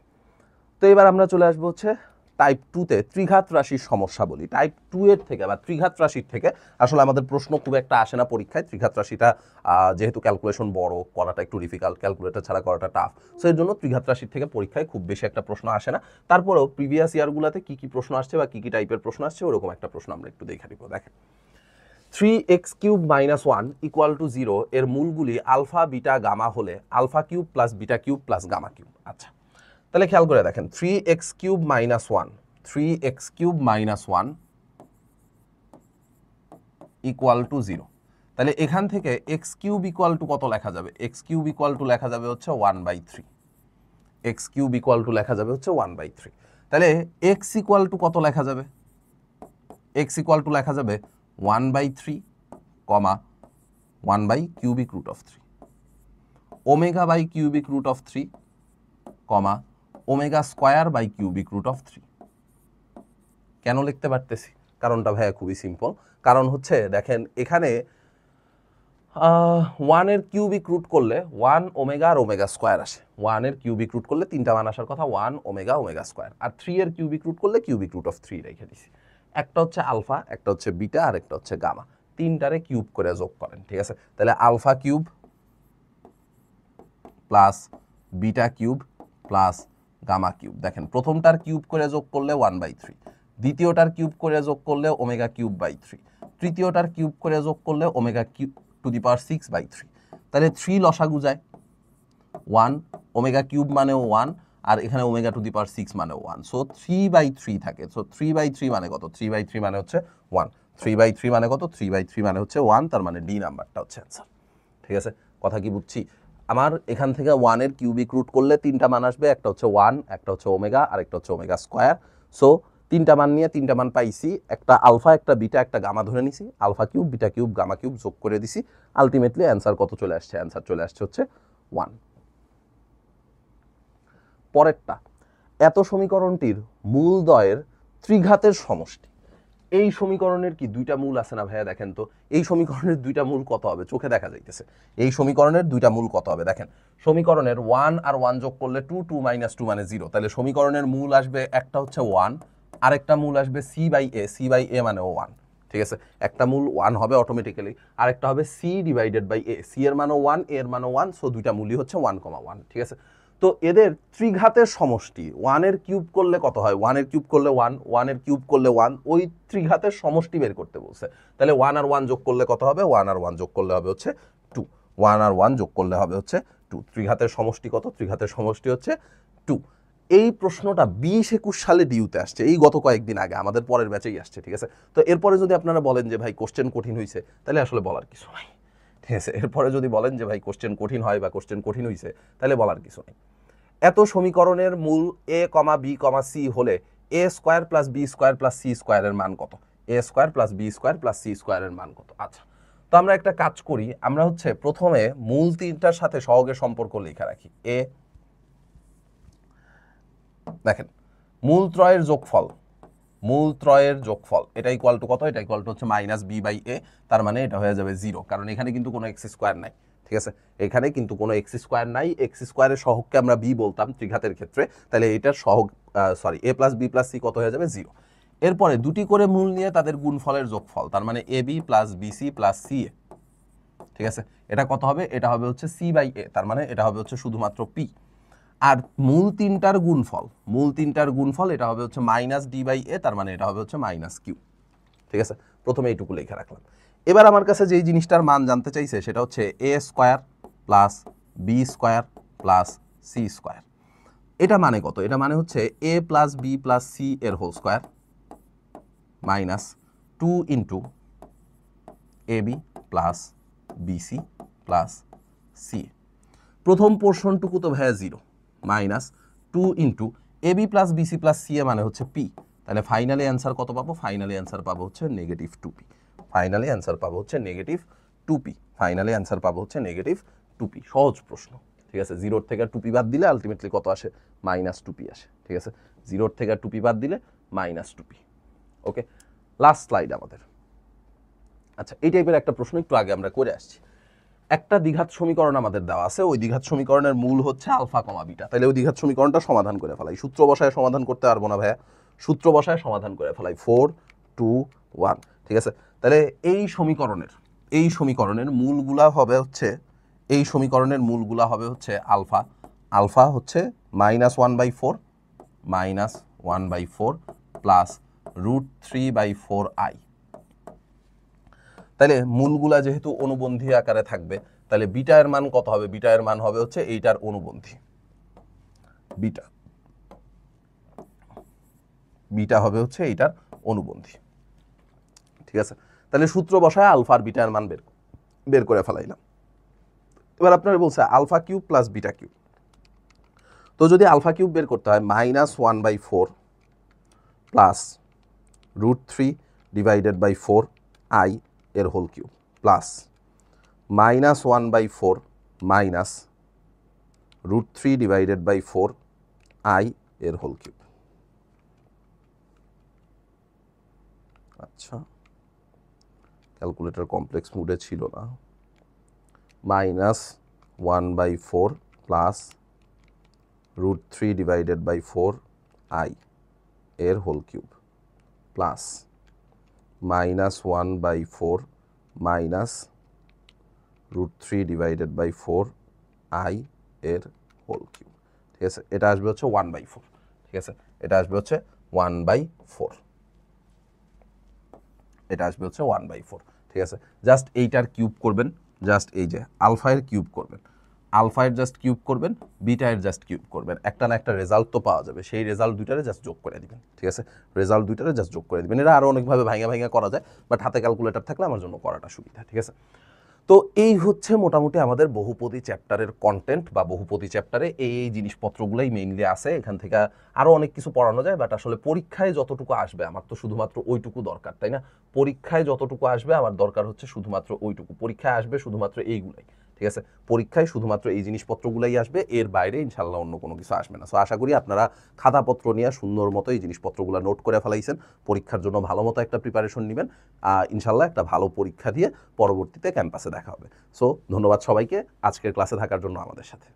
তো এবার আমরা চলে আসবো হচ্ছে টাইপ 2-তে ত্রিঘাত রাশির সমস্যা বলি। টাইপ 2 এর থেকে বা ত্রিঘাত রাশির থেকে আসলে আমাদের প্রশ্ন খুব একটা আসে না পরীক্ষায়। ত্রিঘাত রাশিটা যেহেতু ক্যালকুলেশন বড়, করাটা একটু ডিফিকাল্ট, ক্যালকুলেটর ছাড়া করাটা টাফ। সো এর জন্য ত্রিঘাত রাশির থেকে পরীক্ষায় খুব বেশি একটা প্রশ্ন আসে না। তারপরেও প্রিভিয়াস ইয়ারগুলোতে কী কী প্রশ্ন আসছে বা কী কী টাইপের প্রশ্ন আসছে ওরকম একটা প্রশ্ন আমরা একটু দেখে নিব। দেখেন, 3x³ - 1 = 0 এর মূলগুলি আলফা, বিটা, গামা হলে alpha cube plus beta cube plus gamma cube. আচ্ছা, তাহলে খেয়াল করে দেখেন, 3x³ - 1 = 0। তাহলে এখান থেকে x³ = কত লেখা যাবে? x³ = লেখা যাবে হচ্ছে 1/3। x³ = লেখা যাবে হচ্ছে 1/3। তাহলে x = কত লেখা যাবে? x = লেখা যাবে 1/3, 1/3, ω/3, ω²/3। কেন লিখতে পারতেছি? কারণটা ভাইয়া খুবই সিম্পল। কারণ হচ্ছে দেখেন, এখানে 1 এর কিউবিক রুট করলে 1 ওমেগা আর ওমেগা স্কোয়ার আসে। 1 এর কিউবিক রুট করলে তিনটা মান আসার কথা, 1 ওমেগা, ওমেগা স্কোয়ার। আর 3 এর কিউবিক রুট করলে কিউবিক রুট অফ 3 রেখে দিছি। একটা হচ্ছে আলফা, একটা হচ্ছে বিটা, আর একটা হচ্ছে গামা। তিনটারে কিউব করে যোগ করেন, ঠিক আছে। তাহলে alpha cube plus beta cube plus gamma cube. দেখেন, প্রথমটার কিউব করে যোগ করলে 1/3, দ্বিতীয়টার কিউব করে যোগ করলে ওমেগা কিউব বাই 3, তৃতীয়টার কিউব করে যোগ করলে ওমেগা কিউব টু দি পাওয়ার 6/3। তাহলে 3 লসাগু যায় 1, ওমেগা কিউব মানেও 1, আর এখানে ওমেগা টু দি পাওয়ার 6 মানেও 1। সো 3/3 থাকে। সো 3/3 মানে কত? 3/3 মানে হচ্ছে 1। 3/3 মানে কত? 3/3 মানে হচ্ছে 1। তার মানে ডি নাম্বারটা হচ্ছে অ্যান্সার, ঠিক আছে। কথা কি বুঝছি? আমার এখান থেকে 1 এর কিউবিক রুট করলে তিনটা মান আসবে, একটা হচ্ছে 1, একটা হচ্ছে ওমেগা, আর একটা হচ্ছে ওমেগা স্কোয়ার। সো তিনটা মান নিয়ে তিনটা মান পাইছি, একটা আলফা, একটা বিটা, একটা গামা ধরে নিছি। Alpha cube, beta cube, gamma cube যোগ করে দিছি। আলটিমেটলি অ্যান্সার কত চলে আসছে? অ্যান্সার চলে আসছে হচ্ছে 1। পরেরটা, এত সমীকরণটির মূলদ্বয়ের ত্রিঘাতের সমষ্টি। এই সমীকরণের কি দুইটা মূল আছে না ভাইয়া? দেখেন তো, এই সমীকরণের দুইটা মূল কত হবে? চোখে দেখা যাইতেছে। এই সমীকরণের দুইটা মূল কত হবে? দেখেন, সমীকরণের 1 আর 1 যোগ করলে 2, 2 - 2 মানে 0। তাহলে সমীকরণের মূল আসবে, একটা হচ্ছে 1, আরেকটা মূল আসবে c/a, c/a মানেও 1, ঠিক আছে। একটা মূল 1 হবে অটোমেটিক্যালি, আরেকটা হবে c/a, c এর মানও 1, a এর মানও 1। সো দুইটা মূলই হচ্ছে 1,1, ঠিক আছে। তো এদের ত্রিঘাতের সমষ্টি 1 এর কিউব করলে কত হয়? 1 এর কিউব করলে 1, 1 এর কিউব করলে 1। ওই ত্রিঘাতের সমষ্টি বের করতে বলছে। তাহলে 1 আর 1 যোগ করলে কত হবে? 1 আর 1 যোগ করলে হবে হচ্ছে 2। 1 আর 1 যোগ করলে হবে হচ্ছে 2। ত্রিঘাতের সমষ্টি কত? ত্রিঘাতের সমষ্টি হচ্ছে 2। এই প্রশ্নটা 20-21 সালে ডিউতে আসছে, এই গত কয়েকদিন আগে, আমাদের পরের ব্যাচেই আসছে, ঠিক আছে। তো এরপরে যদি আপনারা বলেন যে ভাই কোশ্চেন কঠিন হয়েছে, তাহলে আসলে বলার কিছু নাই, ঠিক আছে। এরপরে যদি বলেন যে ভাই কোশ্চেন কঠিন হয় বা কোশ্চেন কঠিন হয়েছে, তাহলে বলার কিছু নেই। এত সমীকরণের মূল a, b, c হলে a² + b² + c² এর মান কত? a² + b² + c² এর মান কত? আচ্ছা, তো আমরা একটা কাজ করি, আমরা হচ্ছে প্রথমে মূল তিনটার সাথে সহগের সম্পর্ক লেখা রাখি। এ দেখেন, মূল ত্রয়ের যোগফল এটা ইকুয়াল টু কত? এটা ইকুয়াল টু হচ্ছে -b/a। তার মানে এটা হয়ে যাবে 0, কারণ এখানে কিন্তু কোনো x² নাই, ঠিক আছে। এখানে কিন্তু কোনো x² নাই। x² এর সহগকে আমরা b বলতাম ত্রিঘাতের ক্ষেত্রে, তাহলে এটার সহগ a + b + c কত হয়ে যাবে? 0। এরপরে দুটি করে মূল নিয়ে তাদের গুণফলের যোগফল, তার মানে ab + bc + ca, ঠিক আছে। এটা কত হবে? এটা হবে হচ্ছে c/a, তার মানে এটা হবে হচ্ছে শুধুমাত্র p। আর মূল তিনটার গুণফল এটা হবে হচ্ছে -d/a, তার মানে এটা হবে হচ্ছে -q, ঠিক আছে। প্রথমে এইটুকু লিখে রাখলাম। এবার আমার কাছে যেই জিনিসটার মান জানতে চাইছে সেটা হচ্ছে a² + b² + c²। এটা মানে কত? এটা মানে হচ্ছে a + b + c এর whole square -2 * ab + bc + c। প্রথম পোর্শনটুকু তো ভাইয়া 0, -2 * ab + bc + ca মানে হচ্ছে p। তাহলে ফাইনালি অ্যান্সার কত পাবো? ফাইনালি অ্যান্সার পাবো হচ্ছে -2p। ফাইনালি অ্যান্সার পাবো হচ্ছে নেগেটিভ 2p। ফাইনালি অ্যান্সার পাবো হচ্ছে নেগেটিভ 2p। সহজ প্রশ্ন, ঠিক আছে। 0 থেকে 2p বাদ দিলে আলটিমেটলি কত আসে? -2p আসে, ঠিক আছে। 0 থেকে 2p বাদ দিলে -2p। ওকে, লাস্ট স্লাইড আমাদের। আচ্ছা, এই টাইপের একটা প্রশ্ন একটু আগে আমরা করে আসছি। একটা দ্বিঘাত সমীকরণ আমাদের দেওয়া আছে, ওই দ্বিঘাত সমীকরণের মূল হচ্ছে আলফা কমা বিটা। তাহলে ওই দ্বিঘাত সমীকরণটা সমাধান করে ফেলাই। সূত্র বসায় সমাধান করতে পারবো না ভাইয়া, সূত্র বসায় সমাধান করে ফেলাই। 4 2 1, ঠিক আছে। তাহলে এই সমীকরণের মূলগুলা হবে হচ্ছে, এই সমীকরণের মূলগুলা হবে হচ্ছে আলফা। আলফা হচ্ছে -1/4 -1/4 প্লাস √3/4i। তাহলে মূলগুলা যেহেতু অনুবন্ধী আকারে থাকবে, তাহলে বিটা এর মান কত হবে? বিটা এর মান হবে হচ্ছে এইটার অনুবন্ধী। বিটা হবে হচ্ছে এইটার অনুবন্ধী, ঠিক আছে। তাহলে সূত্র বসায় আলফা আর বিটার মান বের করে ফেলাইলাম। এবার আপনারা বলছে alpha cube plus beta cube. তো যদি আলফা কিউব বের করতে হয় -1/4 প্লাস √3/4i এর whole cube plus -1/4 minus √3/4i এর হোল কিউব। আচ্ছা, ক্যালকুলেটর কমপ্লেক্স মুডে ছিল না। -1/4 প্লাস √3/4i এর whole cube plus -1/4 minus √3/4i এর হোল কিউব, ঠিক আছে। এটা আসবে হচ্ছে 1/4, ঠিক আছে। এটা আসবে হচ্ছে 1/4, এটা আসবে হচ্ছে 1/4, ঠিক আছে। জাস্ট এইটার কিউব করবেন, জাস্ট এই যে আলফায়ের কিউব করবেন, আলফায়ের জাস্ট কিউব করবেন, বিটায়ের জাস্ট কিউব করবেন। একটা না একটা রেজাল্ট তো পাওয়া যাবে, সেই রেজাল্ট দুইটারে জাস্ট যোগ করে দিবেন, ঠিক আছে। রেজাল্ট দুইটারে জাস্ট যোগ করে দিবেন। এটা আরও অনেকভাবে ভাঙা করা যায়, বাট হাতে ক্যালকুলেটর থাকলে আমার জন্য করাটা সুবিধা, ঠিক আছে। তো এই হচ্ছে মোটামুটি আমাদের বহুপদী চ্যাপ্টারের কন্টেন্ট, বা বহুপদী চ্যাপ্টারে এই জিনিসপত্রগুলোই মেইনলি আছে। এখান থেকে আরও অনেক কিছু পড়ানো যায়, বাট আসলে পরীক্ষায় যতটুকু আসবে আমার তো শুধুমাত্র ওইটুকু দরকার, তাই না? পরীক্ষায় যতটুকু আসবে আমার দরকার হচ্ছে শুধুমাত্র ওইটুকু। পরীক্ষায় আসবে শুধুমাত্র এইগুলাই, ঠিক আছে। পরীক্ষায় শুধুমাত্র এই জিনিসপত্রগুলাই আসবে, এর বাইরে ইনশাল্লাহ অন্য কোনো কিছু আসবে না। সো আশা করি আপনারা খাতাপত্র নিয়ে সুন্দর মতো এই জিনিসপত্রগুলো নোট করে ফেলাইছেন। পরীক্ষার জন্য ভালো মতো একটা প্রিপারেশন নেবেন। ইনশাল্লাহ একটা ভালো পরীক্ষা দিয়ে পরবর্তীতে ক্যাম্পাসে দেখা হবে। সো ধন্যবাদ সবাইকে আজকের ক্লাসে থাকার জন্য আমাদের সাথে।